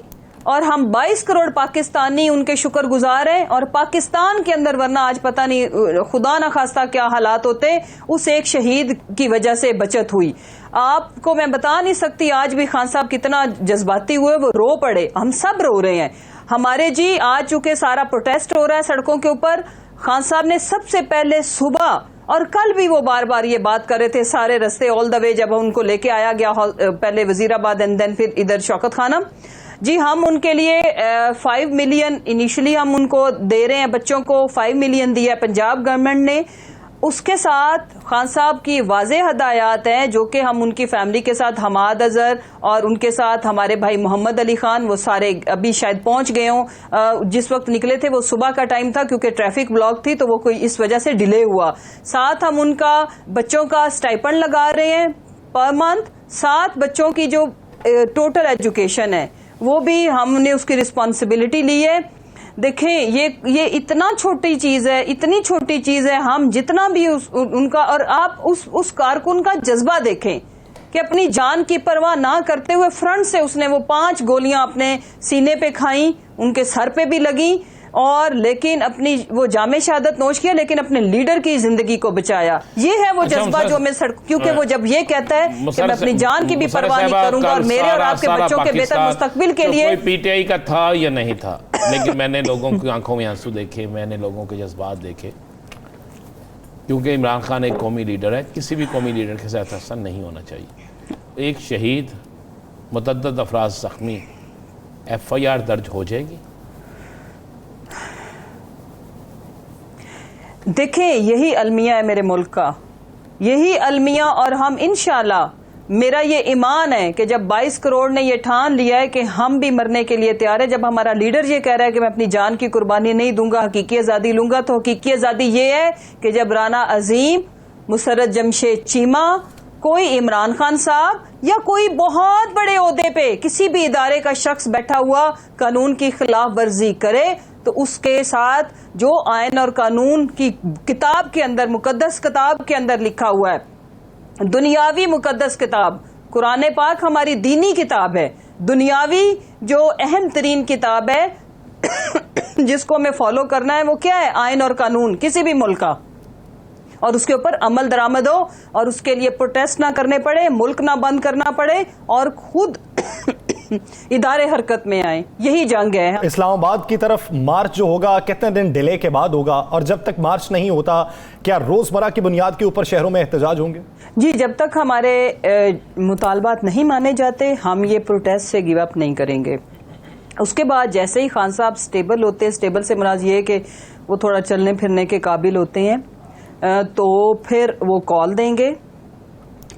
और हम 22 करोड़ पाकिस्तानी उनके शुक्रगुजार हैं, और पाकिस्तान के अंदर, वरना आज पता नहीं खुदा ना खास्ता क्या हालात होते, उस एक शहीद की वजह से बचत हुई। आपको मैं बता नहीं सकती आज भी खान साहब कितना जज्बाती हुए, वो रो पड़े, हम सब रो रहे हैं। हमारे जी आज चूंकि सारा प्रोटेस्ट हो रहा है सड़कों के ऊपर, खान साहब ने सबसे पहले सुबह और कल भी वो बार बार ये बात कर रहे थे, सारे रास्ते ऑल द वे जब उनको लेके आया गया, पहले वजीराबाद एंड देन फिर इधर शौकत खाना जी, हम उनके लिए 5 मिलियन इनिशियली हम उनको दे रहे हैं, बच्चों को 5 मिलियन दिया पंजाब गवर्नमेंट ने। उसके साथ खान साहब की वाज़ेह हदायत हैं, जो कि हम उनकी फैमिली के साथ, हमाद अजहर और उनके साथ हमारे भाई मोहम्मद अली खान, वो सारे अभी शायद पहुंच गए हों। जिस वक्त निकले थे वो सुबह का टाइम था, क्योंकि ट्रैफिक ब्लॉक थी, तो वो कोई इस वजह से डिले हुआ। साथ हम उनका बच्चों का स्टाइपेंड लगा रहे हैं पर मंथ, 7 बच्चों की जो टोटल एजुकेशन है वो भी हमने उसकी रिस्पॉन्सिबिलिटी ली है। देखें, ये इतना छोटी चीज है, इतनी छोटी चीज है, हम जितना भी उनका, और आप उस कारकुन का जज्बा देखें कि अपनी जान की परवाह ना करते हुए फ्रंट से उसने वो 5 गोलियां अपने सीने पे खाई, उनके सर पे भी लगी, और लेकिन अपनी वो जामे शहादत नोश किया, लेकिन अपने लीडर की जिंदगी को बचाया। ये है वो जज्बा जो मैं क्योंकि वो जब ये कहता है कि मैं अपनी जान की भी परवाह नहीं करूंगा और मेरे और आपके बच्चों के बेहतर मुस्तकबिल के लिए। कोई पीटीआई का था या नहीं था, लेकिन मैंने लोगों की आंखों में आंसू देखे, मैंने लोगों के जज्बात देखे, क्योंकि इमरान खान एक कौमी लीडर है, किसी भी कौमी लीडर के साथ ऐसा नहीं होना चाहिए। एक शहीद, मुतअद्दिद अफराद जख्मी, FIR दर्ज हो जाएगी। देखें, यही अलमिया है मेरे मुल्क का, यही अलमिया, और हम इंशाल्लाह, मेरा ये ईमान है कि जब 22 करोड़ ने ये ठान लिया है कि हम भी मरने के लिए तैयार है, जब हमारा लीडर ये कह रहा है कि मैं अपनी जान की कुर्बानी नहीं दूंगा, हकीकी आज़ादी लूंगा, तो हकीकी आज़ादी ये है कि जब राना अजीम, मुसर्रत जमशेद चीमा, कोई इमरान खान साहब या कोई बहुत बड़े ओहदे पे किसी भी इदारे का शख्स बैठा हुआ कानून की खिलाफ वर्जी करे, तो उसके साथ जो आयन और कानून की किताब के अंदर, मुकद्दस किताब के अंदर लिखा हुआ है, दुनियावी मुकद्दस किताब कुरान पाक हमारी दीनी किताब है, दुनियावी जो अहम तरीन किताब है जिसको हमें फॉलो करना है, वो क्या है? आयन और कानून किसी भी मुल्क का, और उसके ऊपर अमल दरामद हो और उसके लिए प्रोटेस्ट ना करने पड़े, मुल्क ना बंद करना पड़े और खुद इदारे हरकत में आए। यही जंग है। इस्लामाबाद की तरफ मार्च जो होगा कितने दिन डिले के बाद होगा, और जब तक मार्च नहीं होता क्या रोजमर्रा की बुनियाद के ऊपर शहरों में एहतजाज होंगे? जी, जब तक हमारे मुतालबात नहीं माने जाते हम ये प्रोटेस्ट से गिव अप नहीं करेंगे। उसके बाद जैसे ही खान साहब स्टेबल होते हैं, स्टेबल से मुराद ये है कि वो थोड़ा चलने फिरने के काबिल होते हैं, तो फिर वो कॉल देंगे।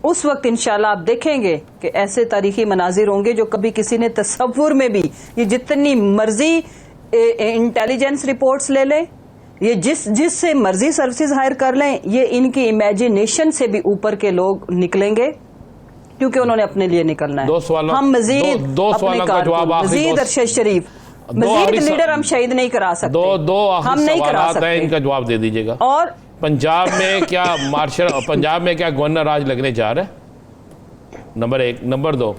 उस वक्त इंशाल्लाह आप देखेंगे कि ऐसे तारीखी मनाजिर होंगे जो कभी किसी ने तसव्वुर में भी, ये जितनी मर्जी इंटेलिजेंस रिपोर्ट्स ले लें, ये जिससे मर्जी सर्विसेज हायर कर लें, ये इनकी इमेजिनेशन से भी ऊपर के लोग निकलेंगे, क्योंकि उन्होंने अपने लिए निकलना है। हम मजीद दो सवालों का जवाब, मजीद अरशद शरीफ, मजीद लीडर हम शहीद नहीं करा सकते। हम नहीं करा सकते। इनका जवाब दे दीजिएगा। और पंजाब में क्या मार्शल, पंजाब में क्या गवर्नर राज लगने जा रहा है? नंबर 1। नंबर 2,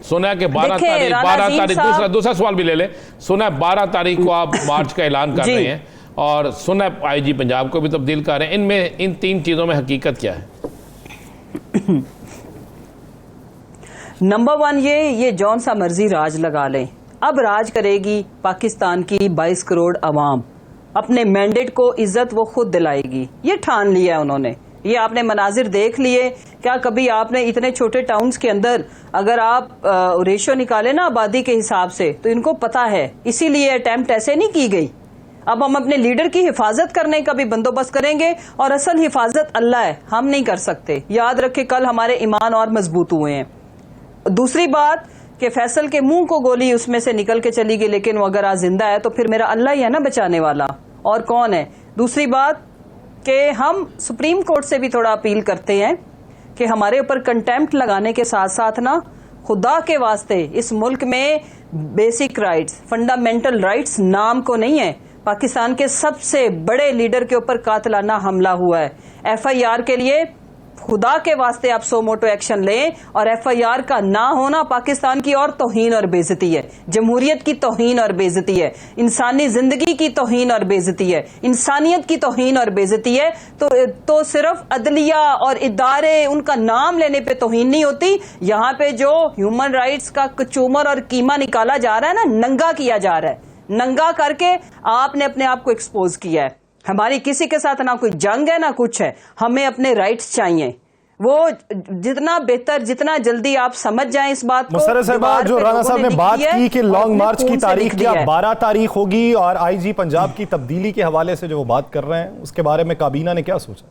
सुना है कि 12 तारीख दूसरा सवाल भी ले ले। सुना है 12 तारीख को आप मार्च का ऐलान कर रहे हैं, और सुना है आईजी पंजाब को भी तब्दील कर रहे हैं। इनमें इन 3 चीजों में हकीकत क्या है? नंबर 1, ये जौन सा मर्जी राज लगा लें, अब राज करेगी पाकिस्तान की 22 करोड़ अवाम। अपने मैंडेट को इज्जत वो खुद दिलाएगी, ये ठान लिया है उन्होंने। ये आपने मनाजिर देख लिए। क्या कभी आपने इतने छोटे टाउन्स के अंदर अगर आप रेशो निकाले ना आबादी के हिसाब से, तो इनको पता है, इसीलिए अटेम्प्ट ऐसे नहीं की गई। अब हम अपने लीडर की हिफाजत करने का भी बंदोबस्त करेंगे, और असल हिफाजत अल्लाह है, हम नहीं कर सकते। याद रखे, कल हमारे ईमान और मजबूत हुए हैं। दूसरी बात कि फैसल के मुंह को गोली उसमें से निकल के चली गई, लेकिन वो अगर आज जिंदा है तो फिर मेरा अल्लाह ही है ना बचाने वाला, और कौन है? दूसरी बात कि हम सुप्रीम कोर्ट से भी थोड़ा अपील करते हैं कि हमारे ऊपर कंटेम्प्ट लगाने के साथ साथ ना, खुदा के वास्ते इस मुल्क में बेसिक राइट्स, फंडामेंटल राइट्स नाम को नहीं है। पाकिस्तान के सबसे बड़े लीडर के ऊपर कातिलाना हमला हुआ है। FIR के लिए खुदा के वास्ते आप सो मोटो एक्शन लें, और FIR का ना होना पाकिस्तान की और तौहीन और बेइज्जती है, जमहूरियत की तौहीन और बेइज्जती है, इंसानी जिंदगी की तौहीन और बेइज्जती है, इंसानियत की तौहीन और बेइज्जती है। तो सिर्फ अदलिया और इदारे, उनका नाम लेने पे तौहीन नहीं होती। यहाँ पे जो ह्यूमन राइट्स का कचूमर और कीमा निकाला जा रहा है ना, नंगा किया जा रहा है, नंगा करके आपने अपने आप को एक्सपोज किया है। हमारी किसी के साथ ना कोई जंग है ना कुछ है, हमें अपने राइट्स चाहिए। वो जितना बेहतर, जितना जल्दी आप समझ जाएं इस बात को। मुशर्रफ साहब, जो राणा साहब ने बात की कि लॉन्ग मार्च की तारीख क्या 12 तारीख होगी, और IG पंजाब की तब्दीली के हवाले से जो वो बात कर रहे हैं, उसके बारे में काबीना ने क्या सोचा?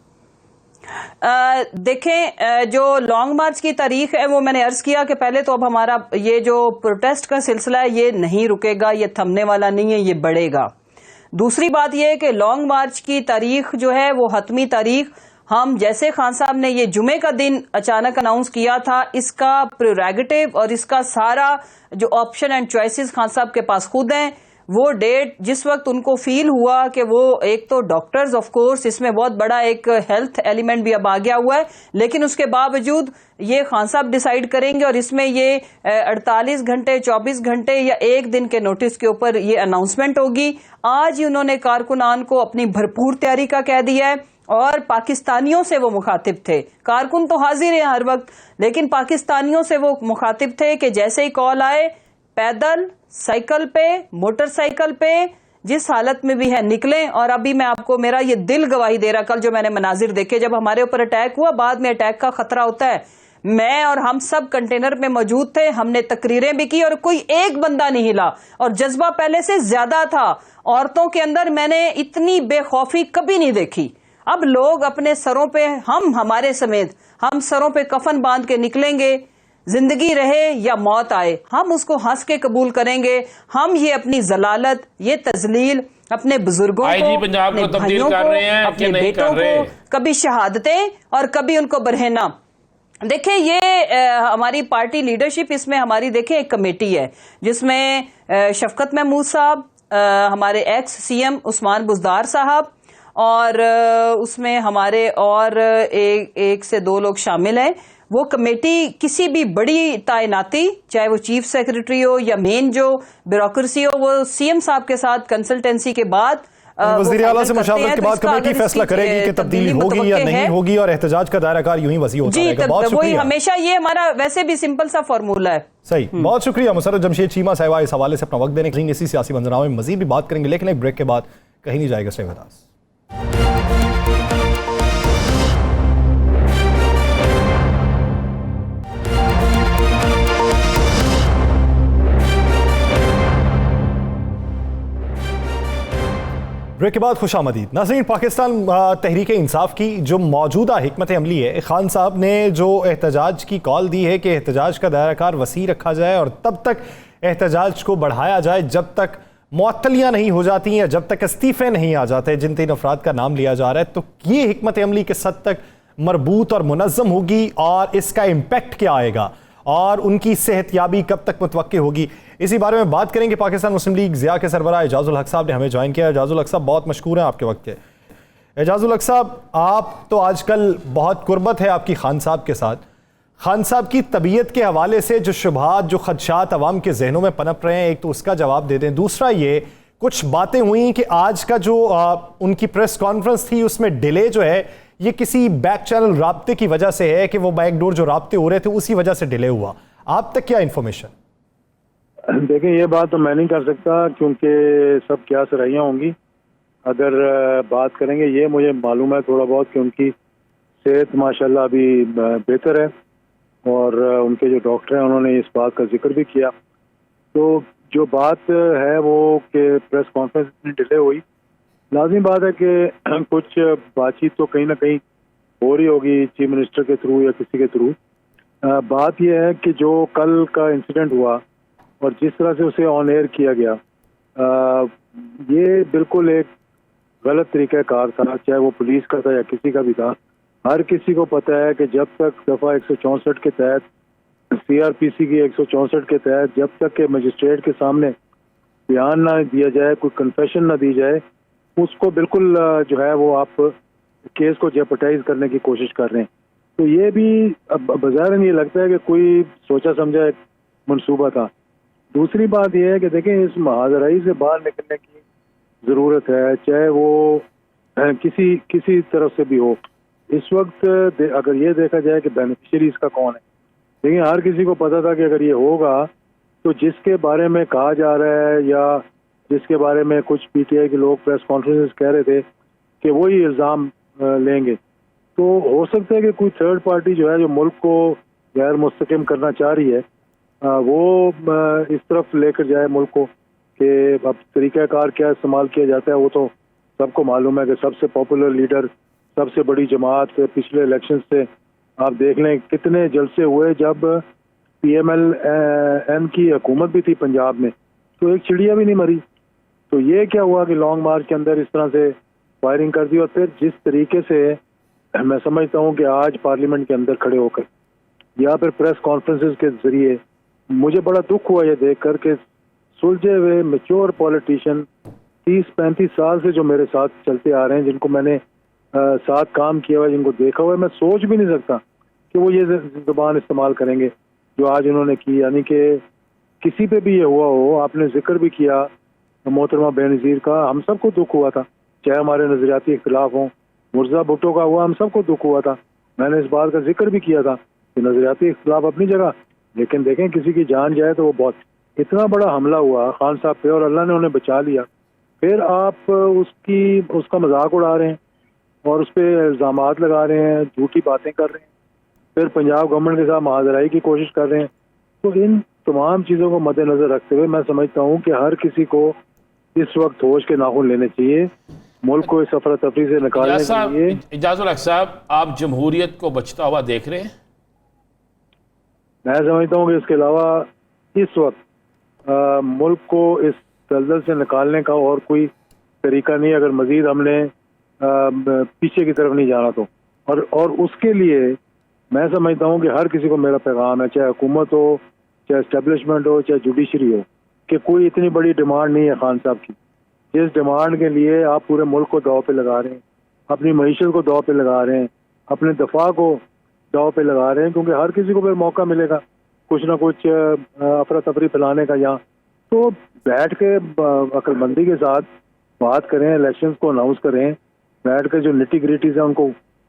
देखें, जो लॉन्ग मार्च की तारीख है वो मैंने अर्ज किया कि पहले तो अब हमारा ये जो प्रोटेस्ट का सिलसिला है ये नहीं रुकेगा, ये थमने वाला नहीं है, ये बढ़ेगा। दूसरी बात यह है कि लॉन्ग मार्च की तारीख जो है वो हतमी तारीख, हम जैसे खान साहब ने ये जुमे का दिन अचानक अनाउंस किया था, इसका प्रेरोगेटिव और इसका सारा जो ऑप्शन एंड चॉइसेस खान साहब के पास खुद हैं। वो डेट जिस वक्त उनको फील हुआ कि वो, एक तो डॉक्टर्स ऑफ कोर्स, इसमें बहुत बड़ा एक हेल्थ एलिमेंट भी अब आ गया हुआ है, लेकिन उसके बावजूद ये खान साहब डिसाइड करेंगे, और इसमें ये 48 घंटे, 24 घंटे या एक दिन के नोटिस के ऊपर ये अनाउंसमेंट होगी। आज ही उन्होंने कारकुनान को अपनी भरपूर तैयारी का कह दिया है, और पाकिस्तानियों से वो मुखातिब थे। कारकुन तो हाजिर हैं हर वक्त, लेकिन पाकिस्तानियों से वो मुखातिब थे कि जैसे ही कॉल आए, पैदल, साइकिल पे, मोटरसाइकिल पे, जिस हालत में भी है निकलें। और अभी मैं आपको, मेरा ये दिल गवाही दे रहा, कल जो मैंने मनाजिर देखे, जब हमारे ऊपर अटैक हुआ, बाद में अटैक का खतरा होता है, मैं और हम सब कंटेनर में मौजूद थे, हमने तकरीरें भी की और कोई एक बंदा नहीं हिला, और जज्बा पहले से ज्यादा था औरतों के अंदर। मैंने इतनी बेखौफी कभी नहीं देखी। अब लोग अपने सरों पे, हमारे समेत, हम सरों पे कफन बांध के निकलेंगे, जिंदगी रहे या मौत आए, हम उसको हंस के कबूल करेंगे। हम ये अपनी जलालत, ये तजलील अपने बुजुर्गों को, अपने भाइयों को, अपने बेटों को, कभी शहादतें और कभी उनको बरहना। देखिए, ये हमारी पार्टी लीडरशिप, इसमें हमारी देखिए एक कमेटी है जिसमें शफकत महमूद साहब, हमारे एक्स सीएम उस्मान बुज़दार साहब और उसमें हमारे और एक से दो लोग शामिल हैं। वो कमेटी किसी भी बड़ी तैनाती, चाहे वो चीफ सेक्रेटरी हो या मेन जो ब्यूरोक्रेसी हो, वो सीएम साहब के साथ कंसल्टेंसी के बाद वज़ीर आला से मुशावरत के बाद कमेटी फैसला करेगी कि तब्दीली होगी या नहीं होगी और एहतजाज का दायरा कार यूं ही वसी होता रहेगा। बहुत वही शुक्रिया। हमेशा ये हमारा वैसे भी सिंपल सा फॉर्मूला है। सही, बहुत शुक्रिया मुसर्रत जमशेद चीमा साहिबा इस हवाले से अपना वक्त देने के लिए। इसी सियासी मंजरामे में मजीद भी बात करेंगे, लेकिन एक ब्रेक के बाद कहीं नहीं जाएगा। Stay with us. ब्रेक के बाद खुशामदीद नाज़रीन। पाकिस्तान तहरीक इंसाफ की जो मौजूदा हिकमत अमली है, खान साहब ने जो एहतजाज की कॉल दी है कि एहतजाज का दायरा कार वसी रखा जाए और तब तक एहतजाज को बढ़ाया जाए जब तक मुअत्तलियाँ नहीं हो जाती हैं, जब तक इस्तीफ़े नहीं आ जाते जिन 3 अफराद का नाम लिया जा रहा है, तो ये हिकमत अमली किस हद तक मरबूत और मुनज़्ज़म होगी और इसका इम्पैक्ट क्या आएगा और उनकी सेहतयाबी कब तक मुतवक्के होगी, इसी बारे में बात करेंगे। पाकिस्तान मुस्लिम लीग ज़िया के सरबराह एजाजुल हक साहब ने हमें ज्वाइन किया। एजाजुल हक साहब, बहुत मशकूर हैं आपके वक्त के। एजाजुल हक साहब, आप तो आजकल बहुत कुर्बत है आपकी खान साहब के साथ। खान साहब की तबीयत के हवाले से जो शुबहात, जो खदशात अवाम के जहनों में पनप रहे हैं, एक तो उसका जवाब दे दें। दूसरा, ये कुछ बातें हुई कि आज का जो उनकी प्रेस कॉन्फ्रेंस थी उसमें डिले जो है ये किसी बैक चैनल राब्ते की वजह से है कि वो बैकडोर जो राब्ते हो रहे थे उसी वजह से डिले हुआ। आप तक क्या इन्फॉर्मेशन? देखिए, ये बात तो मैं नहीं कर सकता क्योंकि सब क्या सराहियाँ होंगी। अगर बात करेंगे, ये मुझे मालूम है थोड़ा बहुत कि उनकी सेहत माशाल्लाह अभी बेहतर है और उनके जो डॉक्टर हैं उन्होंने इस बात का जिक्र भी किया। तो जो बात है वो कि प्रेस कॉन्फ्रेंस में डिले हुई, लाजिम बात है कि कुछ बातचीत तो कहीं ना कहीं हो रही होगी चीफ मिनिस्टर के थ्रू या किसी के थ्रू। बात यह है कि जो कल का इंसिडेंट हुआ और जिस तरह से उसे ऑन एयर किया गया, ये बिल्कुल एक गलत तरीका कार था, चाहे वो पुलिस का था या किसी का भी था। हर किसी को पता है कि जब तक दफ़ा 164 के तहत, सीआरपीसी की 164 के तहत, जब तक के मजिस्ट्रेट के सामने बयान ना दिया जाए, कोई कन्फेशन ना दी जाए, उसको बिल्कुल जो है वो आप केस को जेपटाइज करने की कोशिश कर रहे हैं। तो ये भी बज़ाहिर ये लगता है कि कोई सोचा समझा एक मंसूबा था। दूसरी बात यह है कि देखें, इस महाजराई से बाहर निकलने की ज़रूरत है, चाहे वो किसी तरफ से भी हो। इस वक्त अगर ये देखा जाए कि बेनिफिशियरी इसका कौन है, लेकिन हर किसी को पता था कि अगर ये होगा तो जिसके बारे में कहा जा रहा है या जिसके बारे में कुछ पीटीआई के लोग प्रेस कॉन्फ्रेंस कह रहे थे कि वही इल्ज़ाम लेंगे, तो हो सकता है कि कोई थर्ड पार्टी जो है, जो मुल्क को गैर मुस्तकिम करना चाह रही है, वो इस तरफ लेकर जाए मुल्क को कि अब तरीक़ाकार क्या इस्तेमाल किया जाता है। वो तो सबको मालूम है कि सबसे पॉपुलर लीडर, सबसे बड़ी जमात, पिछले इलेक्शन से आप देख लें कितने जलसे हुए। जब PMLN की हुकूमत भी थी पंजाब में, तो एक चिड़िया भी नहीं मरी। तो ये क्या हुआ कि लॉन्ग मार्च के अंदर इस तरह से फायरिंग कर दी। और फिर जिस तरीके से मैं समझता हूँ कि आज पार्लियामेंट के अंदर खड़े होकर या फिर प्रेस कॉन्फ्रेंसेस के जरिए, मुझे बड़ा दुख हुआ ये देखकर कि सुलझे हुए मैच्योर पॉलिटिशियन 30-35 साल से जो मेरे साथ चलते आ रहे हैं, जिनको मैंने साथ काम किया हुआ, जिनको देखा हुआ है, मैं सोच भी नहीं सकता कि वो ये जुबान इस्तेमाल करेंगे जो आज उन्होंने की। यानी कि किसी पे भी ये हुआ हो, आपने जिक्र भी किया मोहतरमा बेनज़ीर का, हम सबको दुख हुआ था, चाहे हमारे नजरियाती इख्तिलाफ हों। मुर्जा भुट्टो का हुआ, हम सबको दुख हुआ था। मैंने इस बात का जिक्र भी किया था कि नजरियाती इख्तिलाफ अपनी जगह, लेकिन देखें किसी की जान जाए तो वो बहुत, इतना बड़ा हमला हुआ खान साहब पे और अल्लाह ने उन्हें बचा लिया। फिर आप उसका मजाक उड़ा रहे हैं और उस पर इल्ज़ामात लगा रहे हैं, झूठी बातें कर रहे हैं, फिर पंजाब गवर्नमेंट के साथ महाजराई की कोशिश कर रहे हैं। तो इन तमाम चीज़ों को मद्देनजर रखते हुए मैं समझता हूँ कि हर किसी को इस वक्त होश के नाखून लेने चाहिए, मुल्क को इस अफरा तफरी से निकालने के लिए। इजाजुल हक साहब, आप जमहूरियत को बचता हुआ देख रहे हैं? मैं समझता हूँ कि इसके अलावा इस वक्त मुल्क को इस दलदल से निकालने का और कोई तरीका नहीं, अगर मजीद हमने पीछे की तरफ नहीं जाना तो। और उसके लिए मैं समझता हूँ कि हर किसी को मेरा पैगाम है, चाहे हुकूमत हो, चाहे एस्टेब्लिशमेंट हो, चाहे जुडिशरी हो, कि कोई इतनी बड़ी डिमांड नहीं है खान साहब की, जिस डिमांड के लिए आप पूरे मुल्क को दाव पे लगा रहे हैं, अपनी मईशत को दाव पे लगा रहे हैं, अपने दफा को दाव पे लगा रहे हैं, क्योंकि हर किसी को फिर मौका मिलेगा कुछ ना कुछ अफरा तफरी फैलाने का यहाँ। तो बैठ के अक्लमंदी के साथ बात करें, इलेक्शंस को अनाउंस करें, बैठ के जो निटी ग्रिटीज है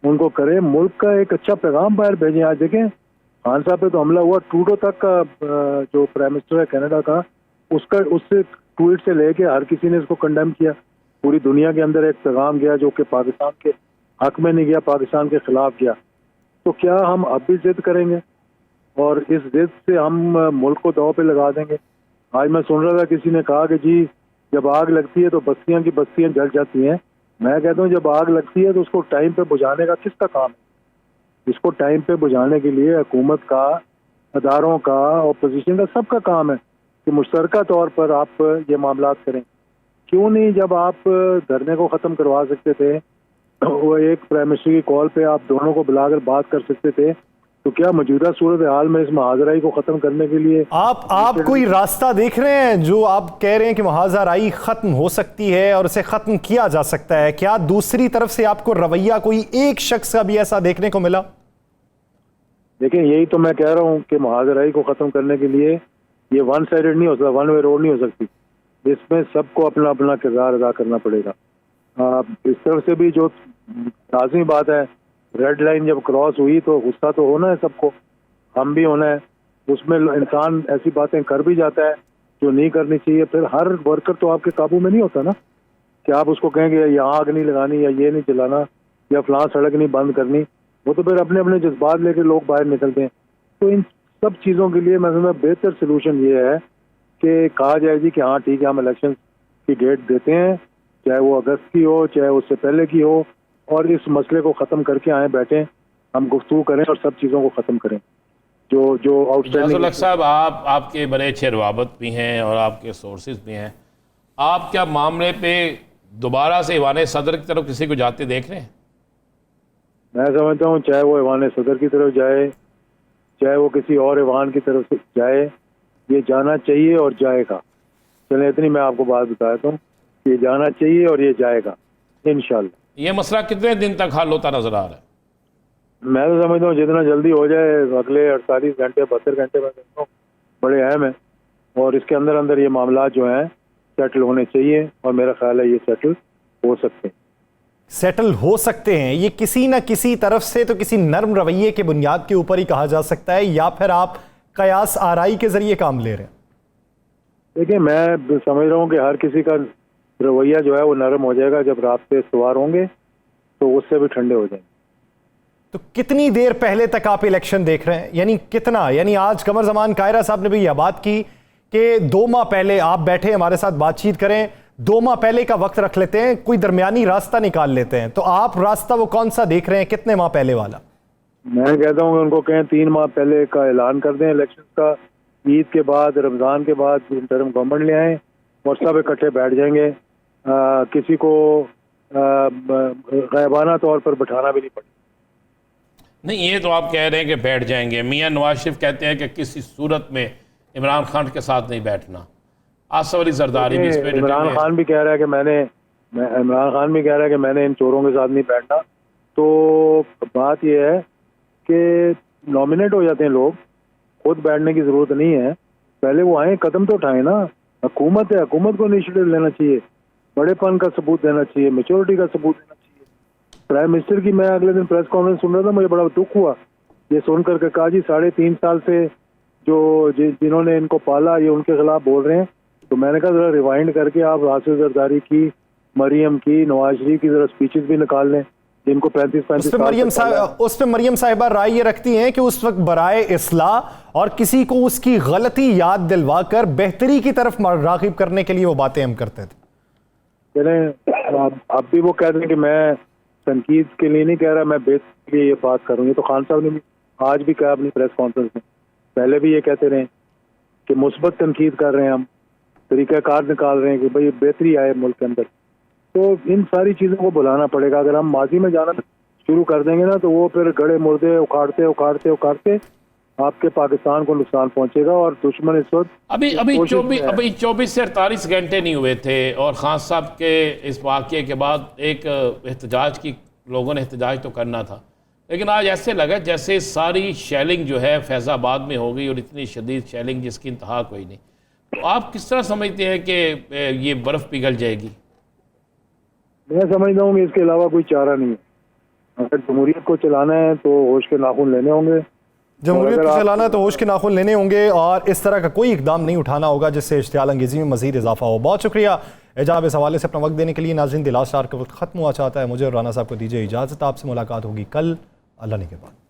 उनको करें, मुल्क का एक अच्छा पैगाम बाहर भेजें। आज देखें खान साहब पे तो हमला हुआ, ट्रूडो तक का जो प्राइम मिनिस्टर है कनाडा का, उससे ट्वीट से लेके हर किसी ने इसको कंडेम किया। पूरी दुनिया के अंदर एक पैगाम गया जो कि पाकिस्तान के हक में नहीं गया, पाकिस्तान के खिलाफ गया। तो क्या हम अब भी जिद करेंगे और इस जिद से हम मुल्क को दाव पे लगा देंगे? आज मैं सुन रहा था किसी ने कहा कि जी जब आग लगती है तो बस्तियां की बस्तियां जल जाती हैं। मैं कहता हूँ जब आग लगती है तो उसको टाइम पे बुझाने का किसका काम है? इसको टाइम पे बुझाने के लिए हुकूमत का, अदारों का, ऑपोजिशन का, सबका काम है कि मुश्तरका तौर पर आप ये मामला करें। क्यों नहीं, जब आप धरने को ख़त्म करवा सकते थे, वो एक प्राइम मिनिस्टर की कॉल पे आप दोनों को बुलाकर बात कर सकते थे, तो क्या मौजूदा सूरत हाल में इस महाजराई को ख़त्म करने के लिए आप कोई रास्ता देख रहे हैं जो आप कह रहे हैं कि महाजराई ख़त्म हो सकती है और इसे ख़त्म किया जा सकता है? क्या दूसरी तरफ से आपको रवैया कोई एक शख्स का भी ऐसा देखने को मिला? देखिए यही तो मैं कह रहा हूँ कि महाजराई को ख़त्म करने के लिए ये वन साइडेड नहीं हो सकता, वन वे रोड नहीं हो सकती। इसमें सबको अपना अपना किरदार अदा करना पड़ेगा। इस तरफ से भी जो लाज़मी बात है, रेड लाइन जब क्रॉस हुई तो गुस्सा तो होना है सबको, हम भी होना है। उसमें इंसान ऐसी बातें कर भी जाता है जो नहीं करनी चाहिए। फिर हर वर्कर तो आपके काबू में नहीं होता ना कि आप उसको कहेंगे यहाँ आग नहीं लगानी या ये नहीं चलाना या फलां सड़क नहीं बंद करनी। वो तो फिर अपने अपने जज्बात लेके लोग बाहर निकलते हैं। तो इन सब चीज़ों के लिए मैं समझता बेहतर सोल्यूशन ये है कि कहा जाए जी कि हाँ ठीक है, हम इलेक्शन की डेट देते हैं, चाहे वो अगस्त की हो चाहे उससे पहले की हो, और इस मसले को ख़त्म करके आए, बैठें, हम गुफ्तगू करें और सब चीज़ों को ख़त्म करें जो आउटस्टैंडिंग। साहब आपके बड़े अच्छे रवाबत भी हैं और आपके सोर्सेज भी हैं। आप क्या मामले पे दोबारा से ईवान सदर की तरफ किसी को जाते देख रहे हैं? मैं समझता हूँ चाहे वो ईवान सदर की तरफ जाए, चाहे वो किसी और ईवान की तरफ से जाए, ये जाना चाहिए और जाएगा। चले इतनी मैं आपको बात बताता हूँ, ये जाना चाहिए और ये जाएगा इंशाल्लाह। ये मसला कितने दिन तक हल होता नजर आ रहा है? मैं तो समझता हूँ जितना जल्दी हो जाए, अगले 48 घंटे 72 घंटे में बड़े अहम है, और इसके अंदर अंदर ये मामला जो हैं सेटल होने चाहिए, और मेरा ख्याल है ये सेटल हो सकते हैं। सेटल हो सकते हैं, ये किसी न किसी तरफ से तो किसी नर्म रवैये के बुनियाद के ऊपर ही कहा जा सकता है, या फिर आप कयास आराई के जरिए काम ले रहे हैं? देखिए मैं समझ रहा हूँ कि हर किसी का रवैया जो है वो नरम हो जाएगा जब रास्ते सवार होंगे, तो उससे भी ठंडे हो जाएंगे। तो कितनी देर पहले तक आप इलेक्शन देख रहे हैं? यानी कितना, यानी आज कमर जमान कायरा साहब ने भी यह बात की कि 2 माह पहले आप बैठे हमारे साथ बातचीत करें, 2 माह पहले का वक्त रख लेते हैं, कोई दरमियानी रास्ता निकाल लेते हैं। तो आप रास्ता वो कौन सा देख रहे हैं, कितने माह पहले वाला? मैं कहता हूँ कि उनको कहें 3 माह पहले का ऐलान कर दें इलेक्शन का, ईद के बाद, रमज़ान के बाद इंटरिम गवर्नमेंट ले आए और सब इकट्ठे बैठ जाएंगे। किसी को गायबाना तौर पर बैठाना भी नहीं पड़ेगा। नहीं, ये तो आप कह रहे हैं कि बैठ जाएंगे। मियां नवाज शरीफ कहते हैं कि किसी सूरत में इमरान खान के साथ नहीं बैठना। आसिफ अली जरदारी भी इस पे इमरान खान भी कह रहा है कि मैंने इन चोरों के साथ नहीं बैठना। तो बात यह है कि नॉमिनेट हो जाते हैं लोग, खुद बैठने की जरूरत नहीं है। पहले वो आए, कदम तो उठाए ना। हुकूमत है, हुकूमत को इनिशिएटिव लेना चाहिए, बड़ेपन का सबूत देना चाहिए, मेच्योरिटी का सबूत देना चाहिए। प्राइम मिनिस्टर की मैं अगले दिन प्रेस कॉन्फ्रेंस सुन रहा था, मुझे बड़ा दुख हुआ ये सुनकर के, कहा जी 3.5 साल से जिन्होंने इनको पाला ये उनके खिलाफ बोल रहे हैं। तो मैंने कहा जरा रिवाइंड करके आप आसिफ जरदारी की, मरियम की, नवाज शरीफ की जरा स्पीचेस भी निकाल लें, जिनको 35 उस पे मरियम साहिबा राय ये रखती हैं कि उस वक्त बराए इस्लाह और किसी को उसकी गलती याद दिलवाकर बेहतरी की तरफ राग़िब करने के लिए वो बातें हम करते थे। अब भी वो कहते हैं कि मैं तनकीद के लिए नहीं कह रहा, मैं बेहतरी के लिए ये बात करूँगी। तो खान साहब ने भी आज भी कहा अपनी प्रेस कॉन्फ्रेंस में, पहले भी ये कहते रहे कि मुस्बत तनकीद कर रहे हैं, हम तरीक़ाकार निकाल रहे हैं कि भाई बेहतरी आए मुल्क के अंदर। तो इन सारी चीज़ों को बुलाना पड़ेगा। अगर हम माजी में जाना शुरू कर देंगे ना, तो वो फिर गड़े मुर्दे उखाड़ते आपके पाकिस्तान को नुकसान पहुंचेगा। और दुश्मन इस वक्त अभी कोशिश में है। 24 से 48 घंटे नहीं हुए थे और खान साहब के इस वाक़े के बाद एक एहतजाज की लोगों ने एहतजाज तो करना था, लेकिन आज ऐसे लगा जैसे सारी शेलिंग जो है फैज़ाबाद में हो गई और इतनी शदीद शेलिंग जिसकी इंतहा कोई नहीं। तो आप किस तरह समझते हैं कि ये बर्फ़ पिघल जाएगी? मैं समझता हूँ कि इसके अलावा कोई चारा नहीं है। अगर जमहूरियत को चलाना है तो होश के नाखून लेने होंगे। जमहूरियत और को अगर चलाना तो होश के नाखून लेने होंगे और इस तरह का कोई इकदाम नहीं उठाना होगा जिससे इश्तियाल अंगेज़ी में मज़ीद इजाफा हो। बहुत शुक्रिया एजाब इस हवाले से अपना वक्त देने के लिए। नाज़रीन, द लास्ट आवर का वक्त ख़त्म हुआ चाहता है, मुझे और राना साहब को दीजिए इजाज़त। आपसे मुलाकात होगी कल, अल्लाह ने के बाद।